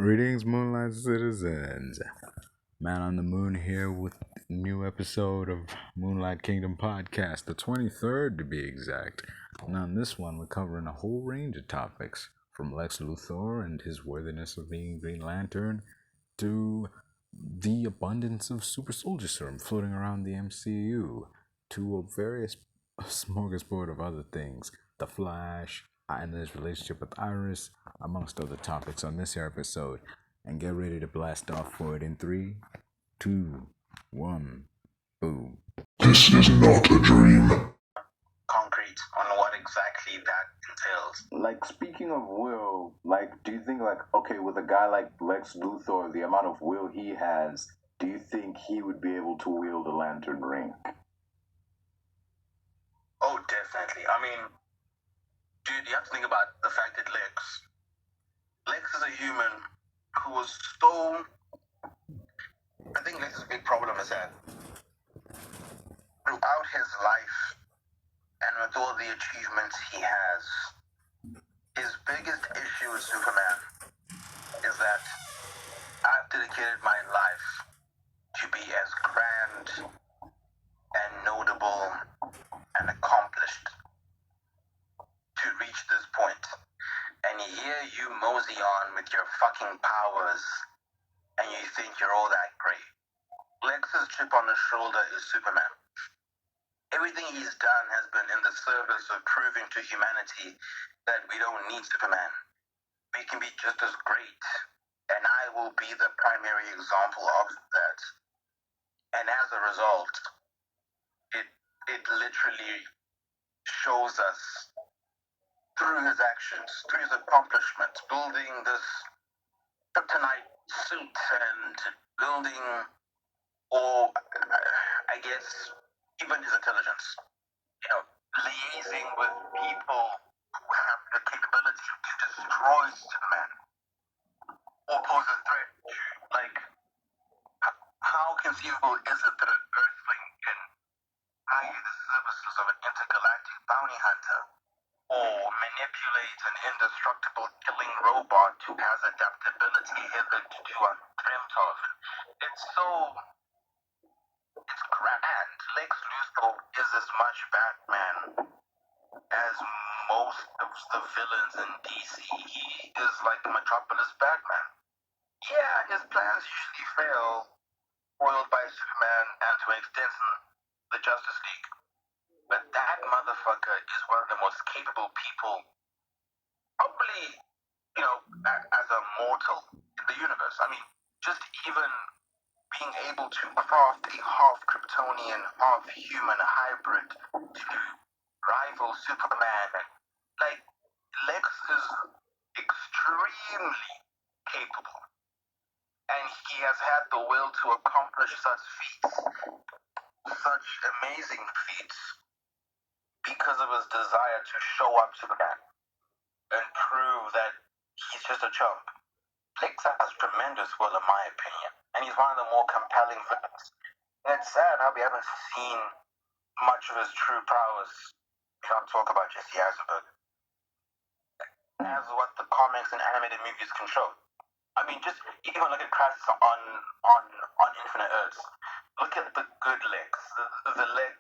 Greetings, Moonlight Citizens. Man on the Moon here with a new episode of Moonlight Kingdom Podcast, the 23rd to be exact. And on this one, we're covering a whole range of topics, from Lex Luthor and his worthiness of being Green Lantern to the abundance of super soldier serum floating around the MCU to a various smorgasbord of other things. The Flash, and his relationship with Iris, amongst other topics on this episode. And get ready to blast off for it in 3, 2, 1, boom. This is not a dream. Concrete on what exactly that entails. Like, speaking of will, do you think, okay, with a guy like Lex Luthor, the amount of will he has, do you think he would be able to wield a lantern ring? Oh, definitely. I mean, dude, you have to think about the fact that Lex is a human who was so... I think Lex's big problem is that throughout his life and with all the achievements he has, his biggest issue with Superman is that I've dedicated my life to be as grand and notable and accomplished to reach this point. And here you mosey on with your fucking powers and you think you're all that great. Lex's chip on the shoulder is Superman. Everything he's done has been in the service of proving to humanity that we don't need Superman. We can be just as great. And I will be the primary example of that. And as a result, it literally shows us through his actions, through his accomplishments, building this kryptonite suit and building, or I guess, even his intelligence. Liaising with people who have the capability to destroy Superman or pose a threat to, how conceivable is it that an Earthling can hire the services of an intergalactic bounty hunter or manipulate an indestructible killing robot who has adaptability hitherto undreamt of? It's grand. Lex Luthor is as much Batman as most of the villains in DC. He is like Metropolis Batman. Yeah, his plans usually fail, foiled by Superman and to an extent the Justice League. But that motherfucker is one of the most capable people, probably, as a mortal in the universe. I mean, just even being able to craft a half Kryptonian, half human hybrid to rival Superman. Lex is extremely capable. And he has had the will to accomplish such feats, such amazing feats, because of his desire to show up to the man and prove that he's just a chump. Lex has tremendous will, in my opinion, and he's one of the more compelling villains. And it's sad how we haven't seen much of his true prowess. We can't talk about Jesse Eisenberg as what the comics and animated movies can show. I mean, just even look at Crisis on Infinite Earths. Look at the good Lex, the Lex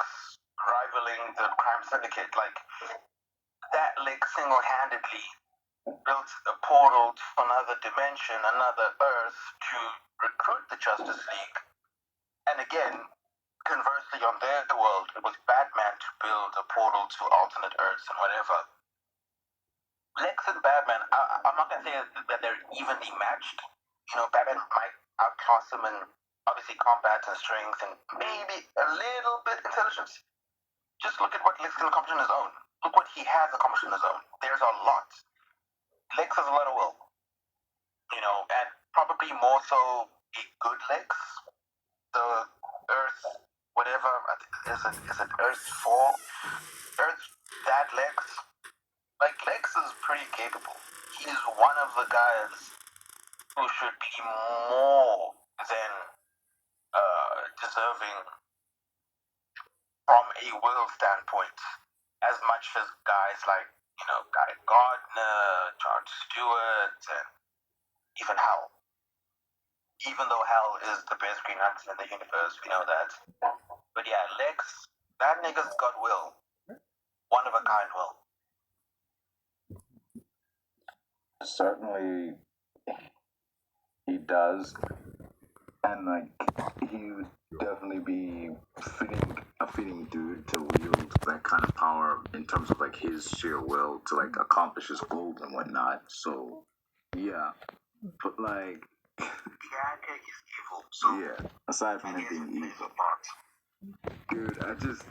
rivaling the crime syndicate. That Lex single-handedly built a portal to another dimension, another Earth, to recruit the Justice League. And again, conversely, on their world, it was Batman to build a portal to alternate Earths and whatever. Lex and Batman, I'm not going to say that they're evenly matched. Batman might outclass him in, obviously, combat and strength and maybe a little bit intelligence. Just look at what Lex can accomplish on his own. Look what he has accomplished on his own. There's a lot. Lex has a lot of will. And probably more so a good Lex. The Earth, whatever, is it Earth 4? Earth, that Lex. Lex is pretty capable. He's one of the guys who should be more than deserving from a will standpoint, as much as guys like, Guy Gardner, John Stewart, and even Hal. Even though Hal is the best Green Lantern in the universe, we know that. But yeah, Lex, that nigga's got will. One of a kind will. Certainly, he does, and like he would definitely be a fitting dude to wield that kind of power in terms of like his sheer will to like accomplish his goals and whatnot. So, yeah, but like, Yeah, he's evil. So yeah, aside from him being evil. Part. Dude, I just,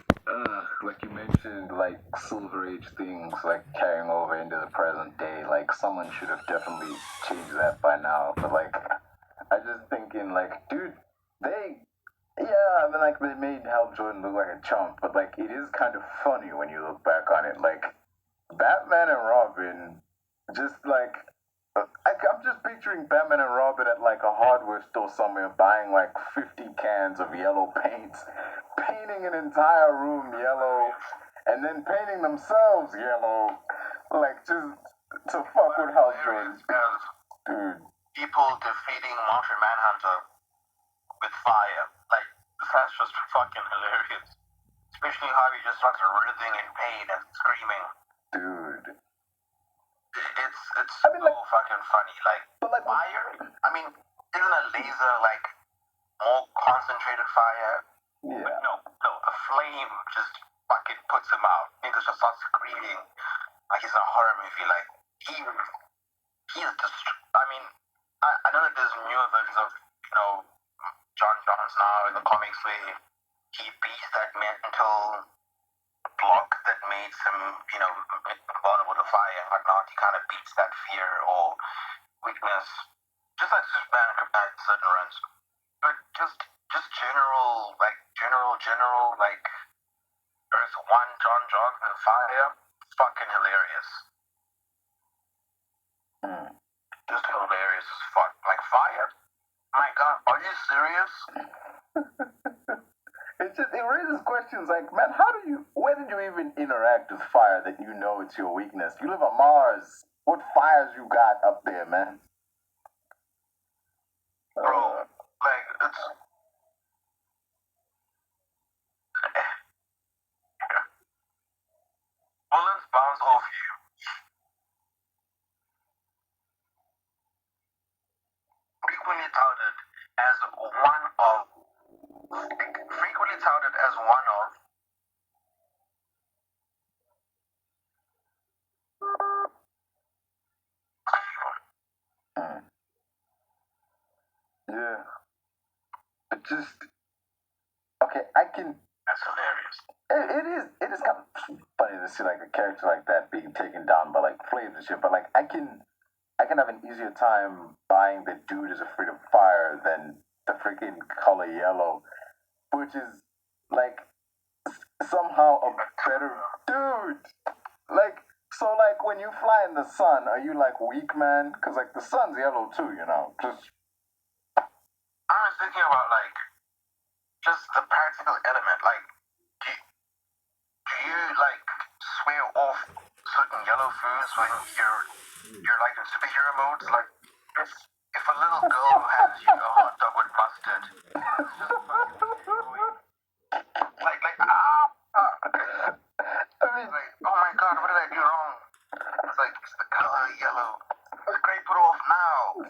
like you mentioned, like Silver Age things, like carrying over into the present day, like someone should have definitely changed that by now. But like, I just thinking, like, dude, I mean, like they made Hal Jordan look like a chump, but like it is kind of funny when you look back on it. Like, Batman and Robin, just like. I'm just picturing Batman and Robin at like a hardware store somewhere buying like 50 cans of yellow paints, painting an entire room yellow, and then painting themselves yellow, like just to fuck with Hal Jordan. Dude. People defeating Martian Manhunter with fire. Like, that's just fucking hilarious. Especially how he just starts writhing in pain and screaming. Dude. It's so fucking funny. Like, fire? I mean, isn't a laser like more concentrated fire? Yeah. But no, a flame just fucking puts him out. Niggas just start screaming like he's in a horror movie. Like, he is just. I mean, I know that there's newer versions of, Jonzz now in the comics where he beats that mental block that made him, vulnerable to fire and whatnot. He kind of beats that fear or weakness, just like Superman at certain runs. But just general, like, there's one Jonzz with fire, fucking hilarious. Just hilarious as fuck. Like, fire? My God, are you serious? It raises questions like, man, where did you even interact with fire that you know it's your weakness? You live on Mars. What fires you got up there, man? Bro, like, it's... Bullets bounce off you. Frequently touted as one of Yeah. It just okay. I can. That's hilarious. It is kind of funny to see like a character like that being taken down by like flames and shit. But like I can have an easier time buying the dude is afraid of fire than the freaking color yellow, which is like somehow a better dude. Like so, like when you fly in the sun, are you like weak, man? Because like the sun's yellow too, you know. Just I was thinking about like just the practical element. Like, do you like swear off certain yellow foods when you're like in superhero modes? Like, if a little girl hands you a hot dog with mustard, it's just fucking like I mean, like, oh my God, what did I do wrong? It's like, it's the color yellow. It's great, put it off now.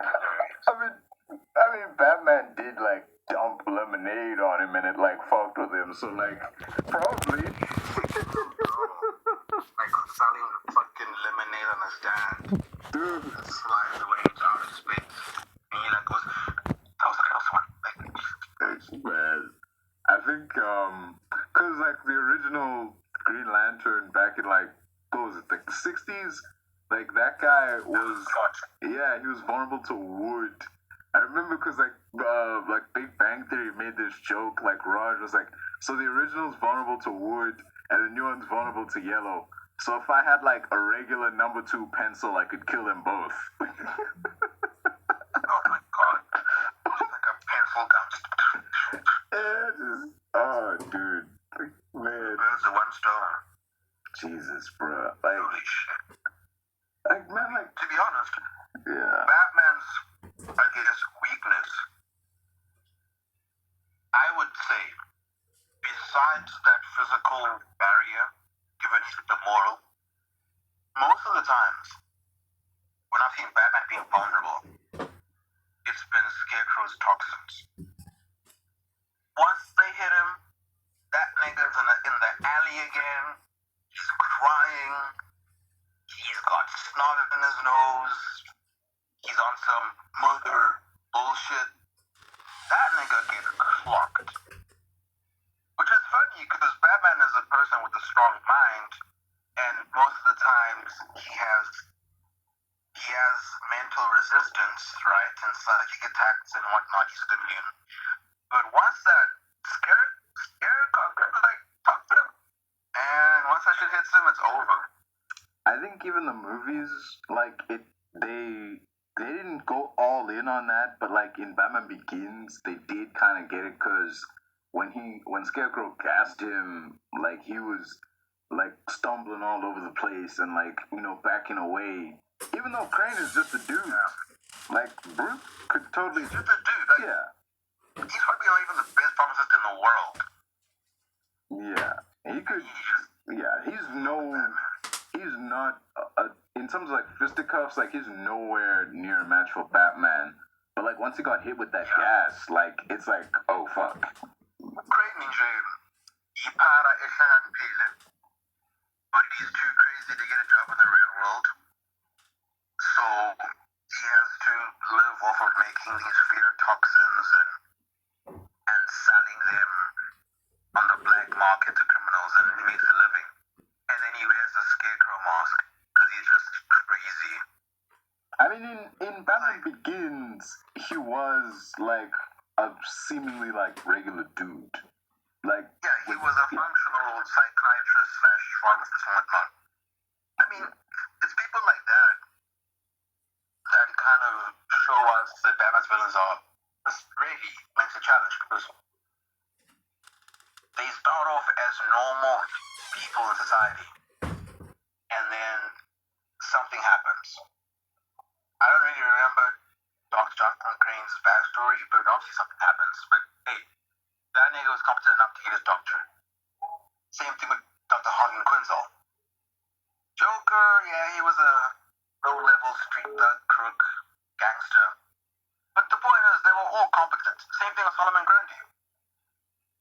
I mean, Batman did like dump lemonade on him and it like fucked with him. So like, probably. Like selling fucking lemonade on a stand. Dude. Flies away to outer space. And he like goes, that was the close one. Like, Man, I think cause like the original Green Lantern back in like what was it, like the 60s? Like that guy was he was vulnerable to wood. I remember because like Big Bang Theory made this joke, like Raj was like, so the original's vulnerable to wood and the new one's vulnerable to yellow. So if I had like a regular number 2 pencil, I could kill them both. oh my God. It's like a pencil gun. Yeah, just, oh dude. Man. Where's the one star? Jesus, bro. Like, Holy shit. like man, like to when I've seen Batman being vulnerable, it's been Scarecrow's toxins. Once they hit him, that nigga's in the alley again. He's crying. He's got snot in his nose. He's on some mother bullshit. That nigga gets clocked. Which is funny because Batman is a person with a strong mind, and most of the times he has mental resistance, right? And psychic attacks and whatnot, he's immune. But once that Scarecrow like fucked him, and once that shit hits him, it's over. I think even the movies, like they didn't go all in on that, but like in Batman Begins, they did kind of get it because when Scarecrow gassed him, like he was like stumbling all over the place and like backing away. Even though Crane is just a dude, like Bruce could totally He's just a dude. Like, yeah. He's probably not even the best pharmacist in the world. Yeah, he could. Yeah, he's not. In terms of like fisticuffs, like he's nowhere near a match for Batman. But like once he got hit with that gas, like it's like, oh fuck. Crane nje, ipara ehlakaniphile, but he's too crazy to get a job in the real world. So he has to live off of making these fear toxins and selling them on the black market to criminals, and he makes a living. And then he wears a Scarecrow mask because he's just crazy. I mean, in Batman Begins, he was like a seemingly like regular dude. Like yeah, he was a functional psychiatrist / pharmacist and whatnot. I mean, it's people like that kind of show us that Batman's villains are really mentally challenged because they start off as normal people in society, and then something happens. I don't really remember Dr. Jonathan Crane's backstory, but obviously something happens. But hey, that nigga was competent enough to get his doctorate. Same thing with Dr. Harlan Quinzel. Joker, yeah, he was a low-level street thug, crook, gangster. But the point is, they were all competent. Same thing with Solomon Grundy.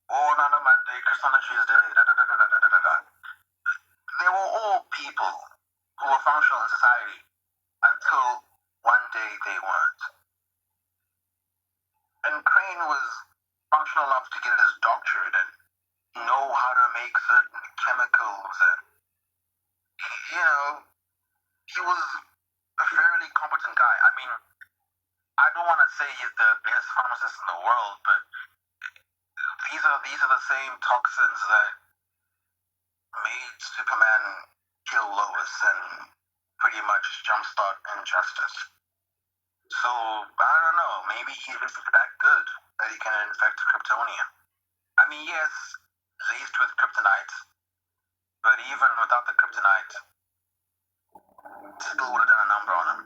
Born on a Monday, Christmas on a Tuesday, da-da-da-da-da-da-da-da. They were all people who were functional in society until one day they weren't. And Crane was functional enough to get his doctorate and know how to make certain chemicals, and he was a fairly competent guy. I mean, I don't want to say he's the best pharmacist in the world, but these are the same toxins that made Superman kill Lois and pretty much jumpstart Injustice. So, I don't know, maybe he's that good that he can infect Kryptonian. I mean, yes, laced with kryptonite, but even without the kryptonite, still would have done a number on him.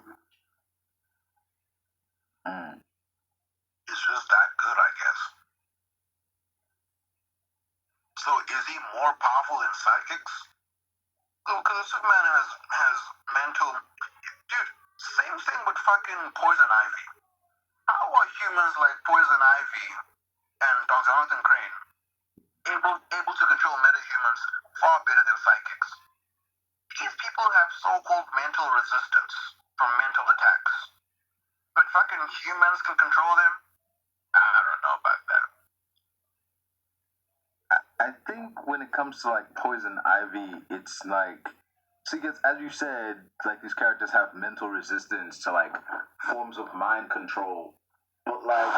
He's just that good, I guess. So is he more powerful than psychics? Because Superman has mental... Dude, same thing with fucking Poison Ivy. How are humans like Poison Ivy and Dr. Jonathan Crane able to control metahumans far better than psychics? These people have so-called mental resistance from mental attacks. But fucking humans can control them? I don't know about that. I think when it comes to like Poison Ivy, it's like, as you said, like these characters have mental resistance to like forms of mind control. But like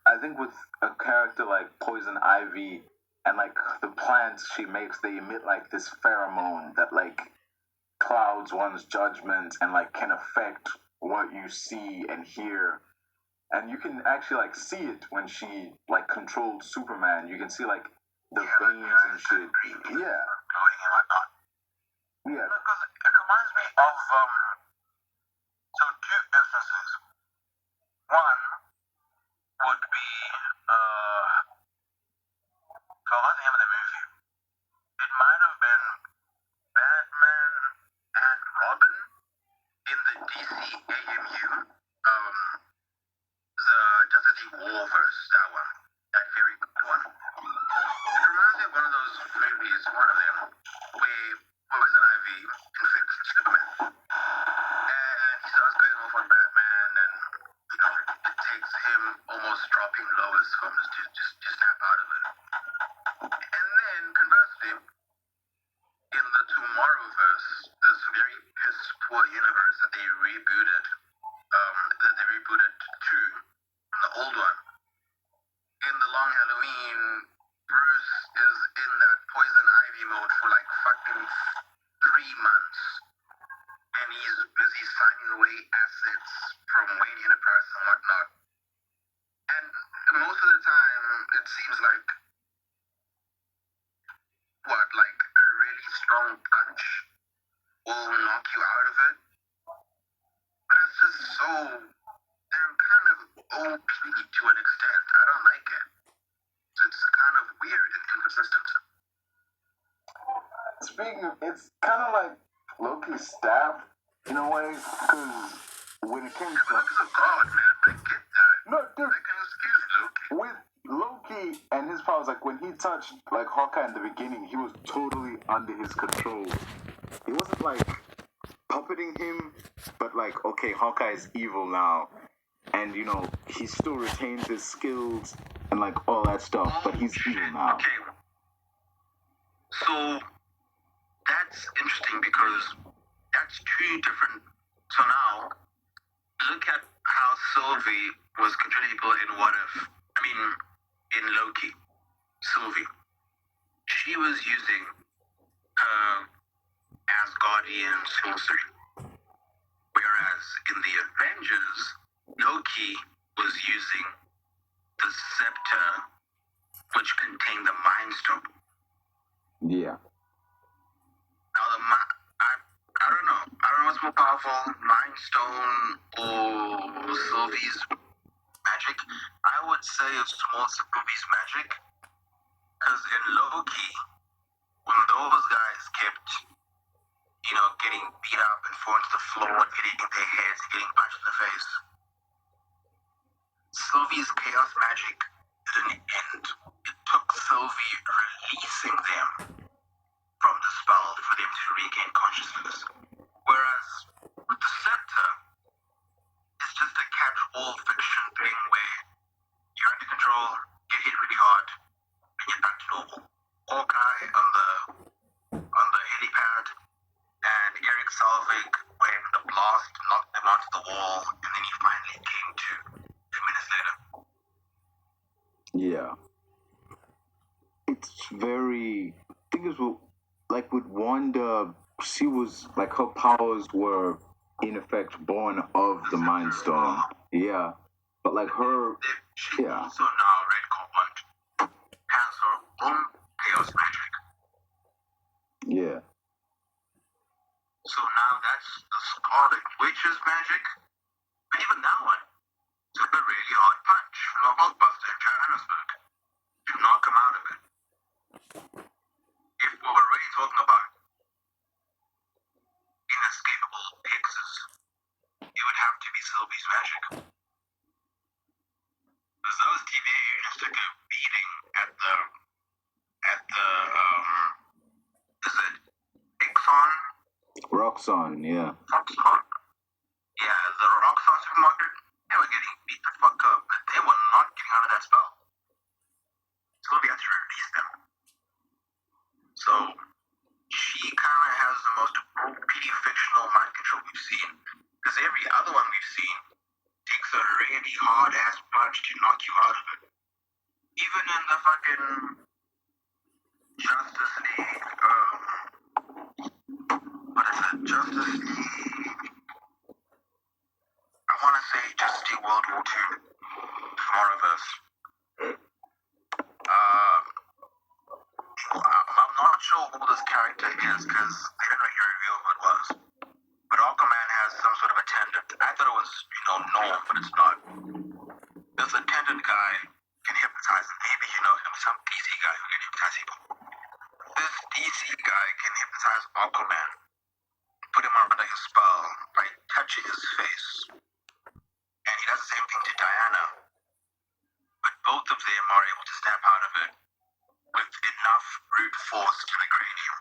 I think with a character like Poison Ivy and like the plants she makes, they emit like this pheromone that like clouds one's judgment and like can affect what you see and hear. And you can actually like see it when she like controlled Superman. You can see like the veins and shit. Yeah. Yeah. Because it reminds me of so two instances. One would be what's the name of the movie? It might have been Batman and Robin universe that they rebooted. To the old one. In the Long Halloween, Bruce is in that poison ivy mode for like fucking 3 months. And he's busy signing away assets from Wayne Enterprise and whatnot. And most of the time, it seems like, like a really strong punch will knock you out of it. But it's just so, they're kind of OP to an extent. I don't like it. It's kind of weird and inconsistent. Speaking of, it's kind of like Loki's staff in a way, because when it came to Loki's a god, man. I get that. no, dude, I can excuse Loki. with Loki and his powers, like when he touched like Hawkeye in the beginning, he was totally under his control. It wasn't like puppeting him, but like, okay, Hawkeye is evil now, and you know he still retains his skills and like all that stuff, but he's evil now. Okay. So that's interesting because that's two different. So now look at how Sylvie was controllable in What If. I mean, in Loki, Sylvie. She was using her Asgardian sorcery. Whereas in the Avengers, Loki was using the scepter, which contained the Mind Stone. Yeah. Now I don't know. I don't know what's more powerful, Mind Stone or Sylvie's magic. I would say it's more Sylvie's magic, because in Loki, when those guys kept, getting beat up and falling to the floor, hitting their heads, getting punched in the face, Sylvie's chaos magic didn't end. It took Sylvie releasing them from the spell for them to regain consciousness. Whereas with the scepter, it's just a catch-all fiction thing where you're under control, get hit really hard, and you're back to normal. Hawkeye on the helipad, and Eric Selvig when the blast knocked them onto the wall, and then he finally came to 2 minutes later. Yeah. It's very. I think it's like with Wanda, she was like her powers were in effect born of the Mind Stone. Yeah. But like her. She Yeah. also now, Red Command, has her own chaos magic. Yeah. So now that's the Scarlet Witch's magic. And even that one took a really hard punch from the Hulkbuster in Johannesburg to knock him out of it. If we were really talking about inescapable X's, it would have to be Sylvie's magic. Because those TVA units took a beating at the is it Exxon? Roxxon, yeah. Roxxon? Yeah, the Roxxon supermarket, they were getting beat the fuck up, but they were not getting out of that spell. Sylvie had to release them. So, she kind of has the most OP fictional mind control we've seen. Because every other one we've seen takes a really hard-ass punch to knock you out of it. Even in the fucking Justice League, what is it? Justice League. I want to say Justice League World War II. Tomorrowverse. I'm not sure who this character is because they didn't really reveal who it was. But Aquaman has some sort of attendant. I thought it was, Norm, but it's not. This attendant guy can hypnotize, maybe you know him, some DC guy who can hypnotize people. This DC guy can hypnotize Aquaman, put him under his spell by touching his face. And he does the same thing to Diana. But both of them are able to snap out of it with enough brute force to degrade you.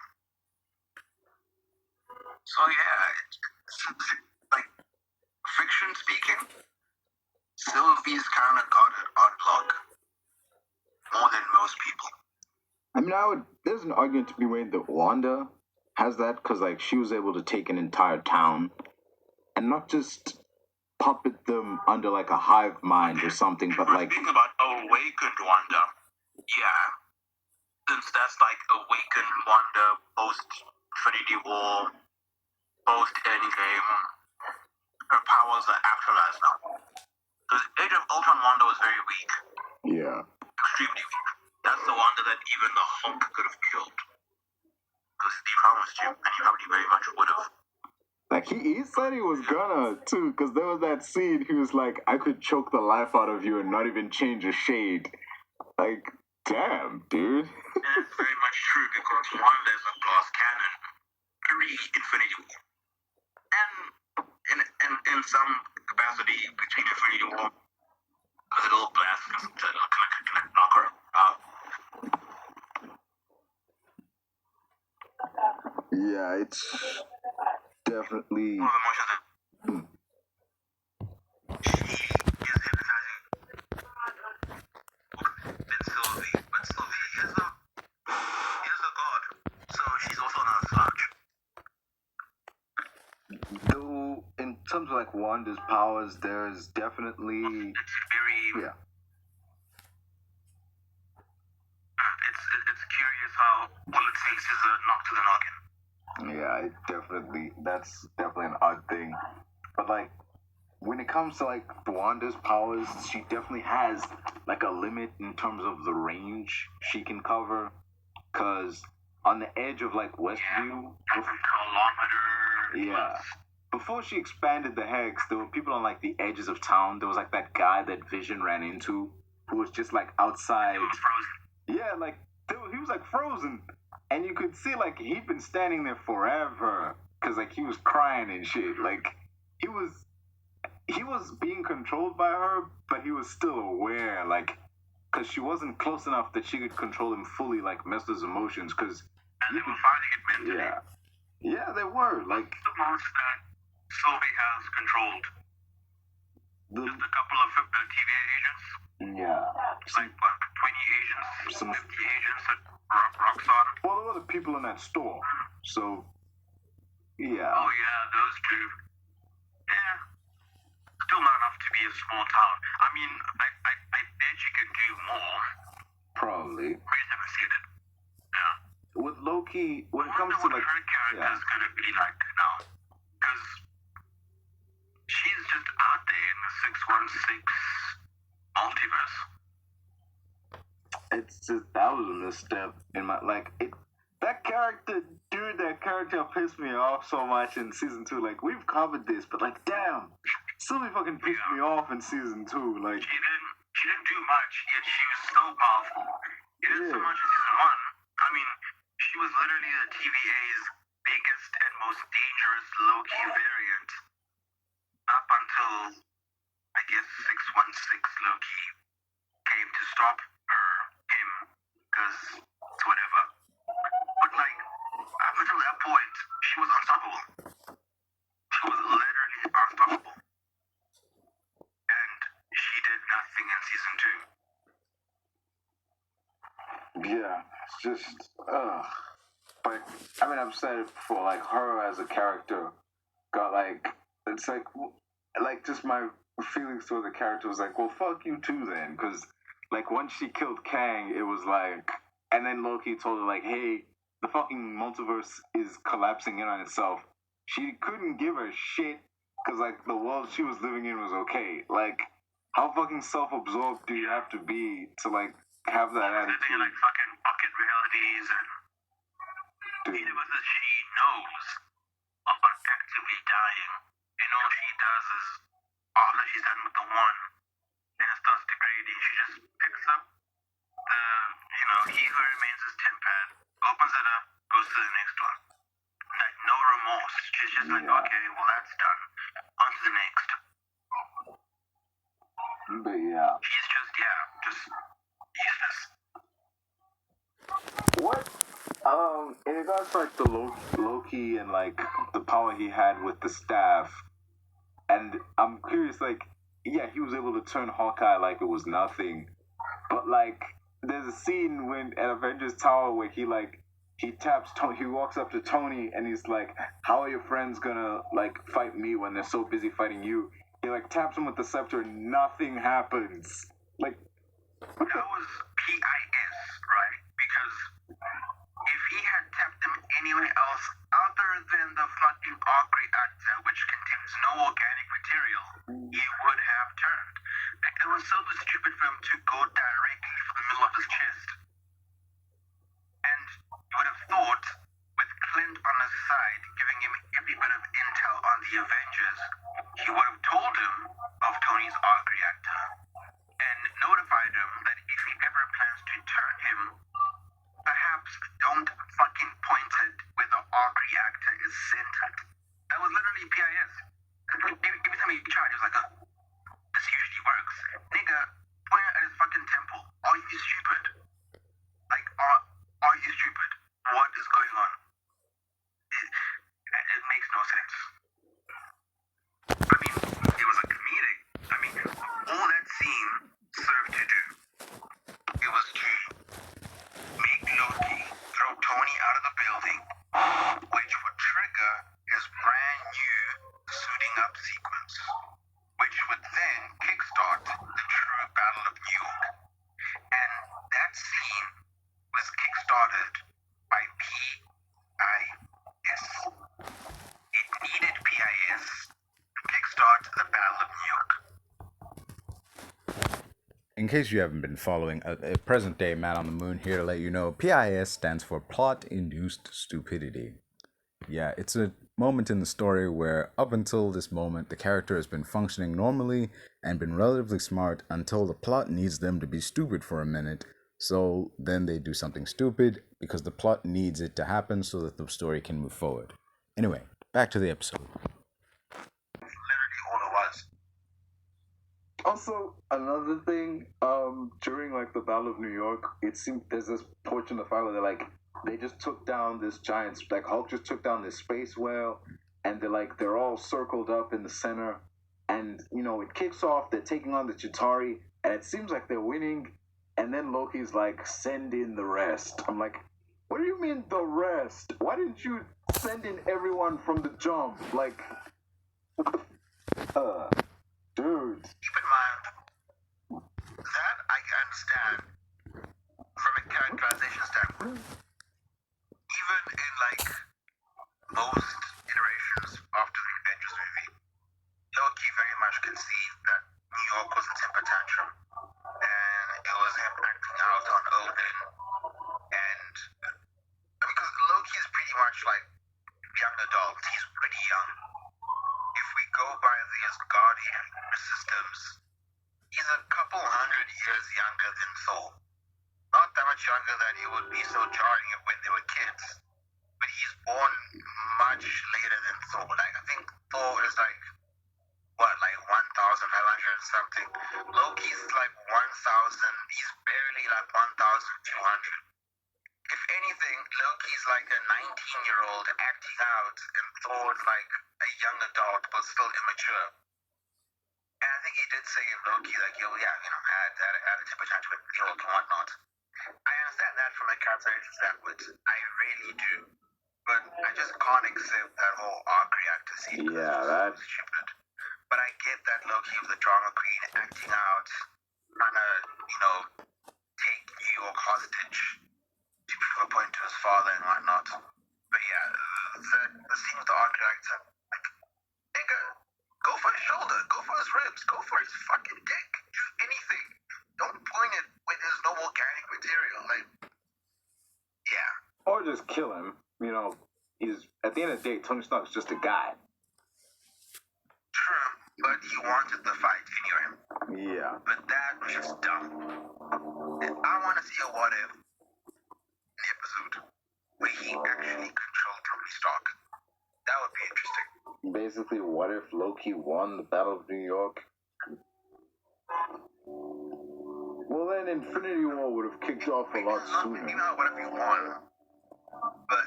So yeah, it's like, fiction speaking, Sylvie's kind of got it on lock more than most people. I mean, there's an argument to be made that Wanda has that because, like, she was able to take an entire town. and not just puppet them under like a hive mind or something, but like. Speaking about awakened Wanda, yeah, since that's like awakened Wanda post Infinity War, post Endgame, her powers are actualized now. Because Age of Ultron Wanda was very weak, Yeah. extremely weak. That's the Wanda that even the Hulk could have killed. Because he promised you, and he probably very much would have. Like, he said he was gonna, too, because there was that scene, he was like, I could choke the life out of you and not even change a shade. Like, damn, dude. And it's very much true, because Wanda is a glass cannon pre-Infinity War. And in some capacity between Infinity War, because a little glass can knock her out. Yeah, it's definitely. One of the emotions that she is hypnotizing than Sylvie, but Sylvie is a god, so she's also not a slouch. Though, in terms of like Wanda's powers, there's definitely. It's very Yeah. It's curious how all it takes is a knock to the noggin. Yeah, that's definitely an odd thing. But like, when it comes to like Wanda's powers, she definitely has like a limit in terms of the range she can cover. Cause on the edge of like Westview, Kilometer. yeah, before she expanded the hex, there were people on like the edges of town. There was like that guy that Vision ran into, who was just like outside. It was frozen. Yeah, like he was like frozen, and you could see like he'd been standing there forever, cause like he was crying and shit. Like he was being controlled by her, but he was still aware, like, cause she wasn't close enough that she could control him fully, like mess with his emotions. Cause And they were fighting it mentally. yeah, they were like The most that Sylvie has controlled. Just a couple of TVA agents. yeah. It's like, what, 20 agents, Some- 50 agents that rocks on. Well, there were the people in that store, so yeah. Oh, yeah, those two. Yeah. Still not enough to be a small town. I mean, I bet you could do more. Probably. We just haven't seen it. Yeah. With Loki, when it I comes wonder to what like, her character's gonna be like now. Because she's just out there in the 616 multiverse. it's just that was a misstep in my like it. That character pissed me off so much in season 2. Like, we've covered this, but like, damn, Sylvie fucking pissed me off in season 2. Like, She didn't do much, yet she was so powerful. It didn't so Yeah. much in season 1. I mean, she was literally the TVA's biggest and most dangerous Loki variant. Up until, I guess, 616 Loki came to stop him, because it's whatever. But like, up until that point, she was unstoppable. She was literally unstoppable. And she did nothing in season 2. yeah, it's just, But I mean, I've said it before. Like, her as a character got like, it's like just my feelings toward the character was like, well, fuck you too then, because like once she killed Kang, it was like, and then Loki told her like, hey, the fucking multiverse is collapsing in on itself. She couldn't give a shit because like the world she was living in was okay. Like, how fucking self-absorbed do you have to be to like have that Living in attitude? like fucking pocket realities, and Dude. either was that she knows about actively dying, and all she does is after she's done with the one and it starts degrading, she just picks up the, he who remains his pad, opens it up, goes to the next one. Like, no remorse. She's just like, Yeah. okay, well, that's done. On to the next. But yeah. She's just useless. What? In regards to like the Loki and like the power he had with the staff, and I'm curious, like, yeah, he was able to turn Hawkeye like it was nothing, but like, there's a scene when at Avengers Tower where he like he taps Tony. He walks up to Tony and he's like, "How are your friends gonna like fight me when they're so busy fighting you?" He like taps him with the scepter and nothing happens. Like That was PIS, right? Because if he had tapped him anywhere else other than the fucking arc reactor, which contains no organic material, he would have turned. Like, it was so stupid for him to go directly for the middle of his chest. And you would have thought, with Clint on his side, giving him every bit of intel on the Avengers, he would have told him of Tony's arc reactor and notified him that if he ever plans to turn him, perhaps don't fucking point it where the arc reactor is centered. That was literally PIS. Every time he tried, he was like, this usually works. Nigga, point it at his fucking temple. Are you stupid? Like, are you stupid? What is going on? It makes no sense. I mean, it was a comedic. I mean, all that scene served to do, it was to make Loki throw Tony out of the building, which would trigger his brand new suiting up sequence, which would then kickstart the true Battle of New York. And that scene was kickstarted by PIS. It needed PIS to kickstart the Battle of New York. In case you haven't been following, a present-day Man on the Moon here to let you know, PIS stands for Plot-Induced Stupidity. Yeah, it's a moment in the story where, up until this moment, the character has been functioning normally and been relatively smart until the plot needs them to be stupid for a minute, so then they do something stupid because the plot needs it to happen so that the story can move forward. Anyway, back to the episode. Literally all it was. also another thing, during like the Battle of New York, it seemed there's this portion of the fight where they just took down this giant, like Hulk just took down this space whale, and they're all circled up in the center, and it kicks off. They're taking on the Chitauri, and it seems like they're winning, and then Loki's like, "Send in the rest." I'm like, what do you mean the rest? Why didn't you send in everyone from the jump? Like, dude. Keep in mind that I understand from a characterization standpoint. Even in like most iterations after the Avengers movie, Loki very much conceived that New York was a temper tantrum, and it was him acting out on Odin. And because Loki is pretty much like young adult, he's pretty young. If we go by the Asgardian systems, he's a couple hundred years younger than Thor. Not that much younger that it would be so jarring when they were kids. But he's born much later than Thor. Like, I think Thor is like, what, like 1,500 something. Loki's like 1,000. He's barely like 1,200. If anything, Loki's like a 19-year-old acting out, and Thor's like a young adult but still immature. And I think he did say of Loki, like, had a temper tantrum with New York and whatnot. I understand that from a characterization standpoint. I really do. But I just can't accept that whole arc reactor scene. Yeah, that's stupid. But I get that Loki was the drama queen acting out, trying to, take New York hostage to prove a point to his father and whatnot. But yeah, the scene with the arc reactor, like, nigga, go for his shoulder, go for his ribs, go for his fucking dick, do anything. Don't point it when there's no organic material. Like, yeah. Or just kill him. He's at the end of the day, Tony Stark's just a guy. True, but he wanted the fight, you knew him. Yeah. But that was just dumb. And I want to see a what if in the episode where he actually controlled Tony Stark. That would be interesting. Basically, what if Loki won the Battle of New York? Well, then Infinity War would have kicked off a lot sooner. Maybe not what if he won, but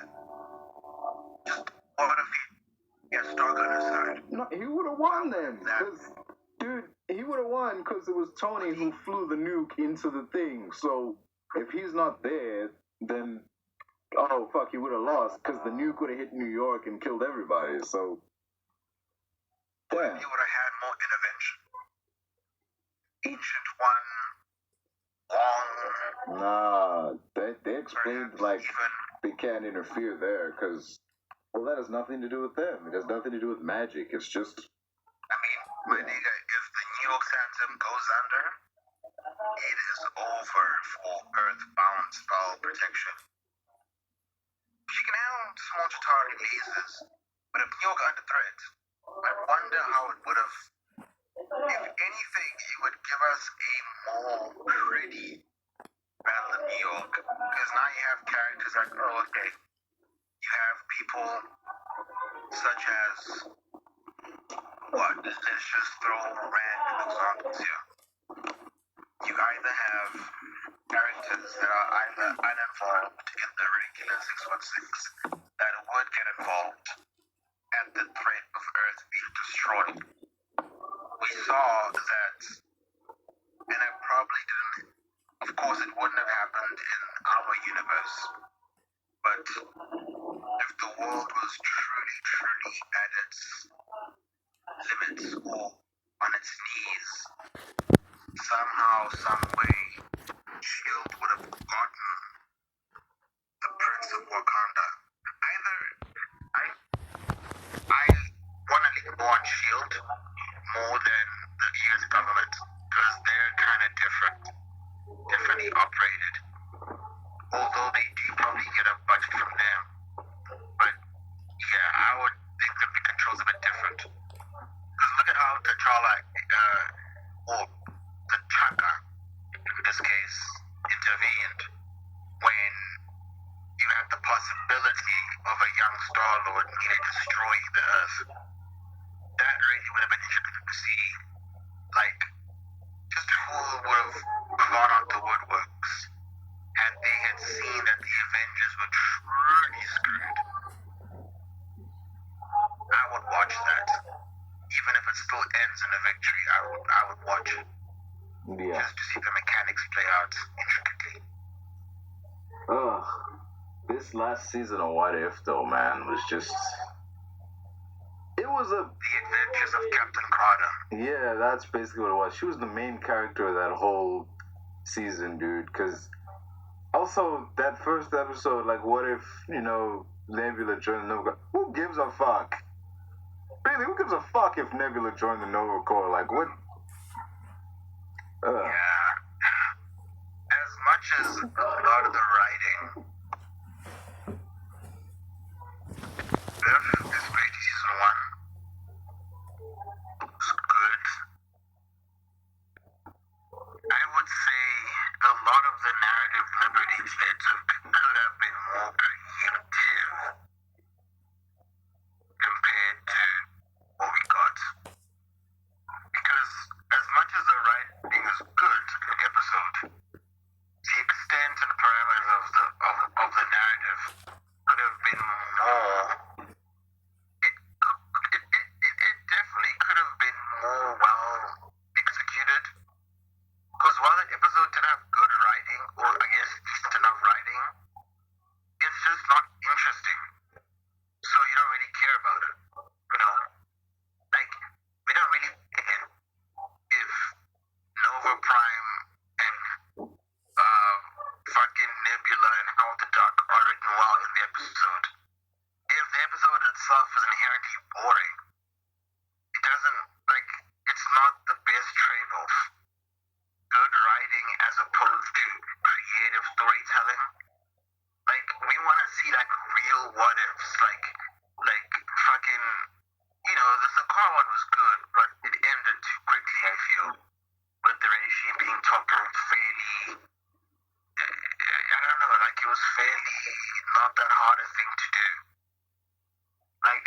just what if he had Stark on his side? No, he would have won then. Dude, he would have won because it was Tony who flew the nuke into the thing. So if he's not there, then oh fuck, he would have lost because the nuke would have hit New York and killed everybody. So, yeah. He would have had more intervention. Ancient One, Long. Nah, they explained like even they can't interfere there because, well, that has nothing to do with them. It has nothing to do with magic. It's just, I mean, my nigga, if the New York Phantom goes under, it is over for Earthbound spell protection. She can handle small Chitauri lasers, but if New York under threat, I wonder how it would have. If anything, it would give us a more pretty battle in New York, because now you have characters like, oh, okay, you have people such as what? Let's just throw random examples here. You either have characters that are either uninvolved in the regular 616 that would get involved at the threat of Earth being destroyed. We saw that, and I probably didn't, of course it wouldn't have happened in our universe, but if the world was truly at its limits or on its knees, somehow, some way, S.H.I.E.L.D. would have gotten the Prince of Wakanda. Either I want to lean more on S.H.I.E.L.D. more than the U.S. government, because they're kind of differently operated. Although they do probably get a budget from them, but yeah, I would think that the control's a bit different. Because look at how T'Challa, or T'Chaka, in this case, intervened when you had the possibility of a young Star-Lord needing destroying the Earth. That really would have been interesting to see, like, just who would have gone out the woodworks had they had seen that the Avengers were truly screwed. I would watch that. Even if it still ends in a victory, I would watch it. yeah. Just to see the mechanics play out intricately. Ugh. This last season of What If, though, man, was just. It was a. The Adventures of Captain Carter. Yeah, that's basically what it was. She was the main character of that whole season, dude. Because also, that first episode, like, what if, Nebula joined the Nova Corps? Who gives a fuck? Really, who gives a fuck if Nebula joined the Nova Corps? Like, what? Yeah. As much as a lot of the writing, this great season 1 was good. I would say a lot of the narrative liberties they took could have been more creative compared to what we got. Because as much as the writing is good in the episode, the extent and parameters of the narrative could have been more. It definitely could have been more well executed. Because while the episode did have good writing, or I guess decent enough writing, it's just not interesting. So you don't really care about it. Like, we don't really care if Nova Prime and fucking Nebula and Howard the Duck are written well in the episode. If the episode itself is inherently boring, it doesn't, like, it's not the best trade-off. Good writing as opposed to creative storytelling. Like, we want to see, like, real what-ifs, like fucking, the Sakaar one was good, but it ended too quickly, I feel, with the regime being toppled fairly, I don't know, like, it was fairly not that hard a thing to do. Like,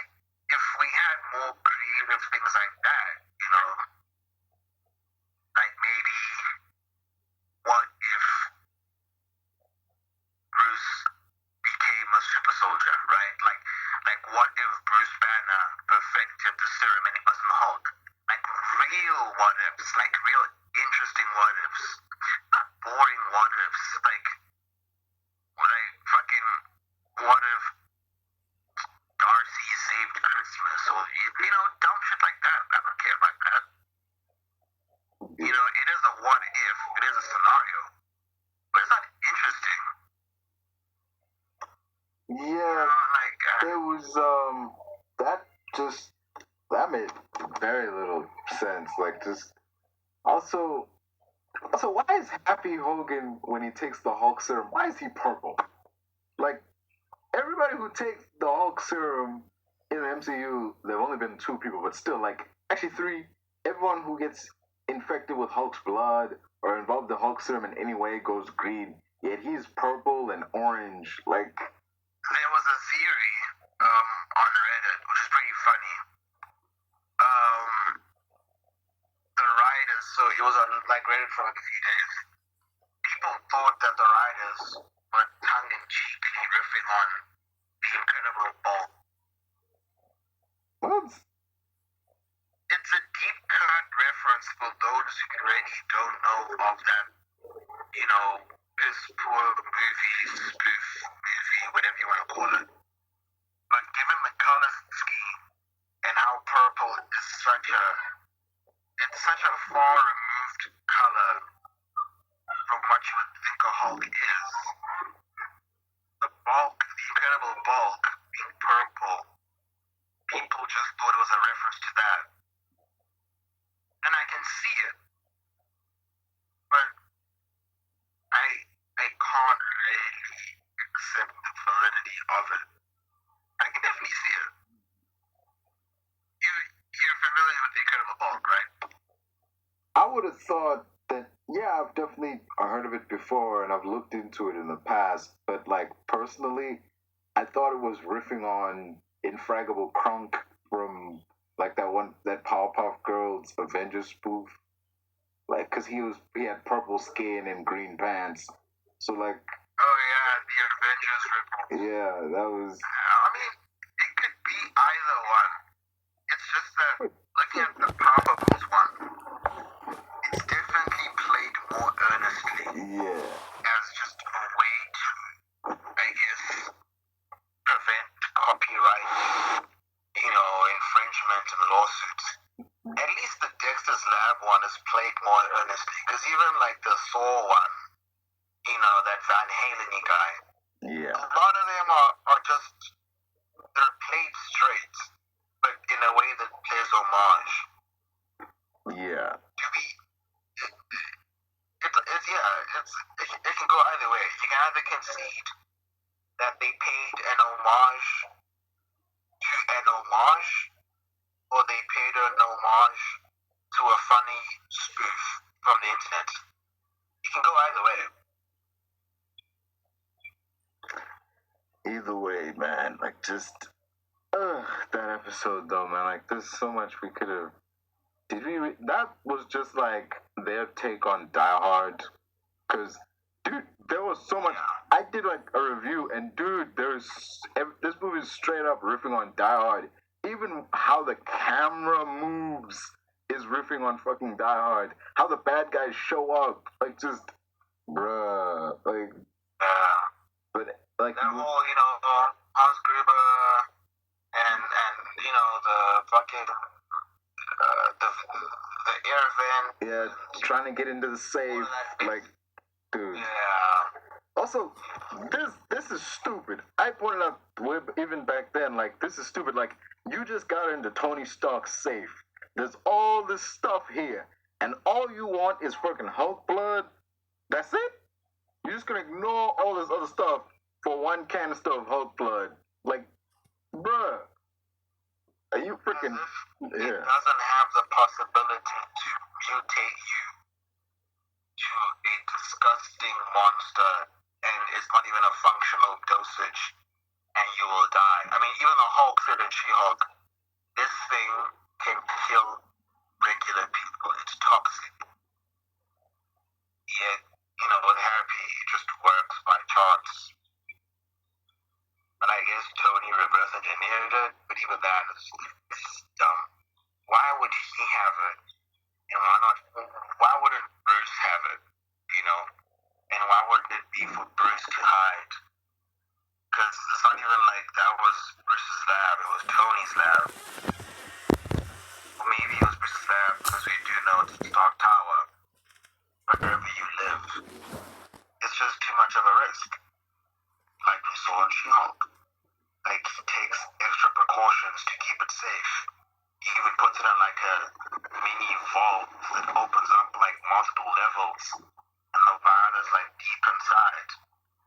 if we had more creative things like that, like maybe, what if Bruce became a super soldier, right? Like what if Bruce Banner perfected the serum and he wasn't the Hulk? Like real what ifs, like real interesting what ifs, not boring what ifs. Like fucking sense. Like, just also, why is Happy Hogan when he takes the Hulk serum? Why is he purple? Like, everybody who takes the Hulk serum in the MCU, there've only been 2 people, but still, like, actually 3. Everyone who gets infected with Hulk's blood or involved in the Hulk serum in any way goes green. Yet he's purple and orange. Like, there was a theory on Reddit, which is pretty funny. The writers, so it was on like Reddit for like a few days. People thought that the writers were tongue-in-cheek riffing on the Incredible Hulk. what? It's a deep cut reference for those who already don't know of that, you know, this poor movie, spoof movie, whatever you want to call it. But given the color scheme and how purple is such a far removed color from what you would think a Hulk is. The Bulk, the Incredible Bulk being purple, people just thought it was a reference to that. And I can see it. But I can't really accept the validity of it. I can definitely see it. You're familiar with the Incredible Bulk, right? I would have thought that, yeah, I've definitely heard of it before and I've looked into it in the past, but, like, personally, I thought it was riffing on Infraggable Crunk from, like, that Powerpuff Girls Avengers spoof. Like, because he had purple skin and green pants. So, like... Oh, yeah, the Avengers ripoff. Yeah, that was... I mean, it could be either one. It's just that, looking at the Powerpuff Girls one, it's definitely played more earnestly. Yeah. As just a way to, I guess, prevent copyright, infringement and lawsuits. At least the Dexter's Lab one is played more earnestly, because even like the Saw one, that Van Halen guy, Yeah. a lot of them are just, they're played straight, but in a way that plays homage. Yeah. It can go either way. You can either concede that they paid an homage to an homage, or they paid an homage to a funny spoof from the internet. You can go either way. Either way, man. Like, just... that episode, though, man. Like, there's so much we could have... That was just, like, their take on Die Hard. Because, dude, there was so much... I did, like, a review, and, dude, this movie is straight up riffing on Die Hard. Even how the camera moves is riffing on fucking Die Hard. How the bad guys show up. Like, just... Bruh. Like... But, like... That whole, Hans Gruber and the fucking... the air vent. Yeah, trying to get into the safe. Like, dude. Yeah. Also, this is stupid. I pointed out even back then, like, this is stupid. Like, you just got into Tony Stark's safe. There's all this stuff here, and all you want is fucking Hulk blood. That's it? You're just gonna ignore all this other stuff for one canister of Hulk blood. Like, bruh. Are you freaking... It doesn't have the possibility to mutate you to a disgusting monster, and it's not even a functional dosage, and you will die. I mean, even the Hulk said in She-Hulk, this thing can kill regular people. It's toxic. Yet, with Happy, it just works by chance. And I guess Tony reverse engineered it, but even that is dumb. Why would he have it? And why wouldn't Bruce have it? And why wouldn't it be for Bruce to hide? Because it's not even like that was Bruce's lab, it was Tony's lab. Or maybe it was Bruce's lab, because we do know it's the Stark Tower. Wherever you live, it's just too much of a risk. Like we saw in She-Hulk. Like, he takes extra precautions to keep it safe. He even puts it on like a mini vault that opens up like multiple levels, and the vial is like deep inside.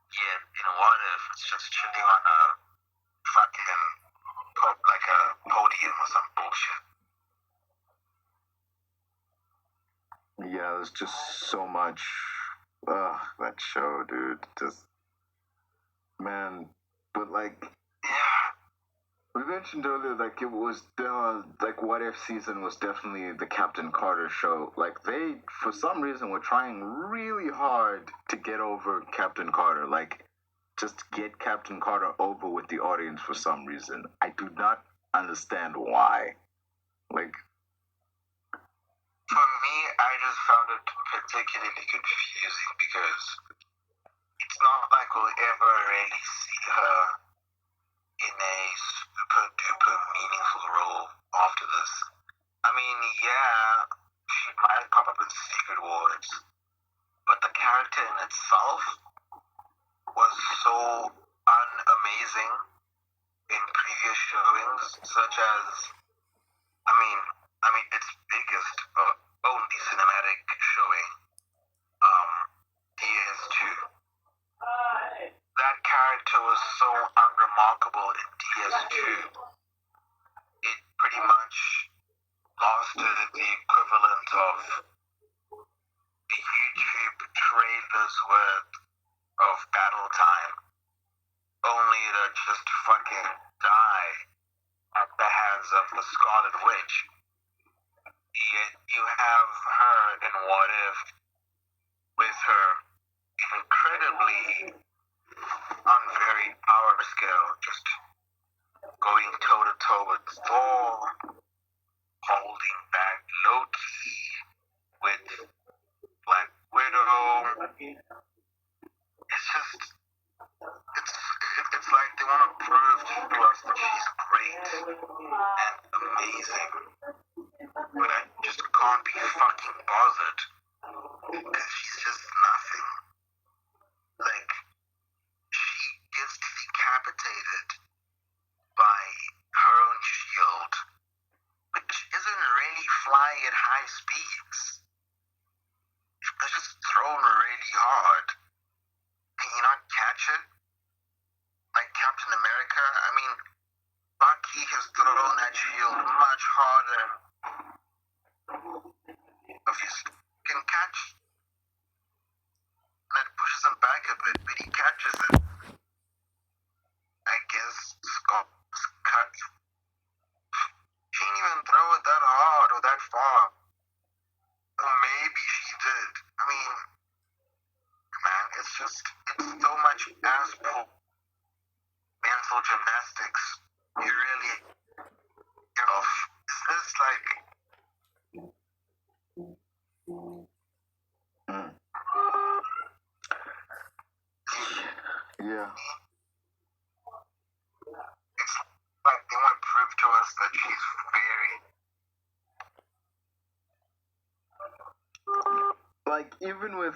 Yet in What If, it's just chilling on a fucking like a podium or some bullshit. Yeah, there's just so much. That show, dude. Just, man. But like, we mentioned earlier, like it was like What If season was definitely the Captain Carter show. Like they, for some reason, were trying really hard to get over Captain Carter. Like, just get Captain Carter over with the audience for some reason. I do not understand why. Like, for me, I just found it particularly confusing because it's not like we'll ever really see her in a super duper meaningful role after this. I mean, yeah, she might pop up in Secret Wars, but the character in itself was so unamazing in previous showings, such as, I mean, its biggest, only cinematic showing, DS2. That character was so unremarkable in DS2. It pretty much lasted the equivalent of a YouTube trailer's worth of battle time, only to just fucking die at the hands of the Scarlet Witch. Yet you have her in What If with her incredibly unvaried power scale, just going toe to toe with Thor, holding back Loki with Black Widow. It's just, it's like they want to prove to us that she's great and amazing, but I just can't be fucking bothered because she's just nothing. Like, she gets decapitated by her own shield, which isn't really flying at high speeds. It's just thrown really hard. Can you not catch it? Like Captain America? I mean, Bucky has thrown that shield much harder. If you can catch, that pushes him back a bit, but he catches it. I guess Scott's cut. She didn't even throw it that hard or that far. Or maybe she did. I mean, man, it's so much ass pull. Mental gymnastics. You really get off. Is this like... yeah. It's like they want to prove to us that she's very... Like, even with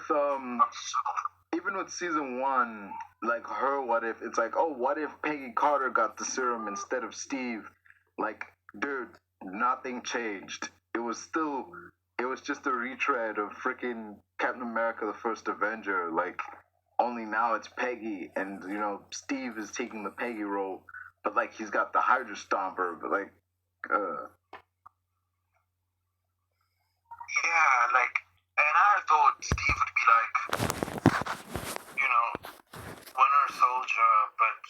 season 1, like her What If, it's like, oh, what if Peggy Carter got the serum instead of Steve? Like, dude, nothing changed. It was just a retread of freaking Captain America, the First Avenger. Like, only now it's Peggy, and, you know, Steve is taking the Peggy role, but, like, he's got the Hydra Stomper, but, like, Yeah, like, and I thought Steve would be like, you know, Winter Soldier, but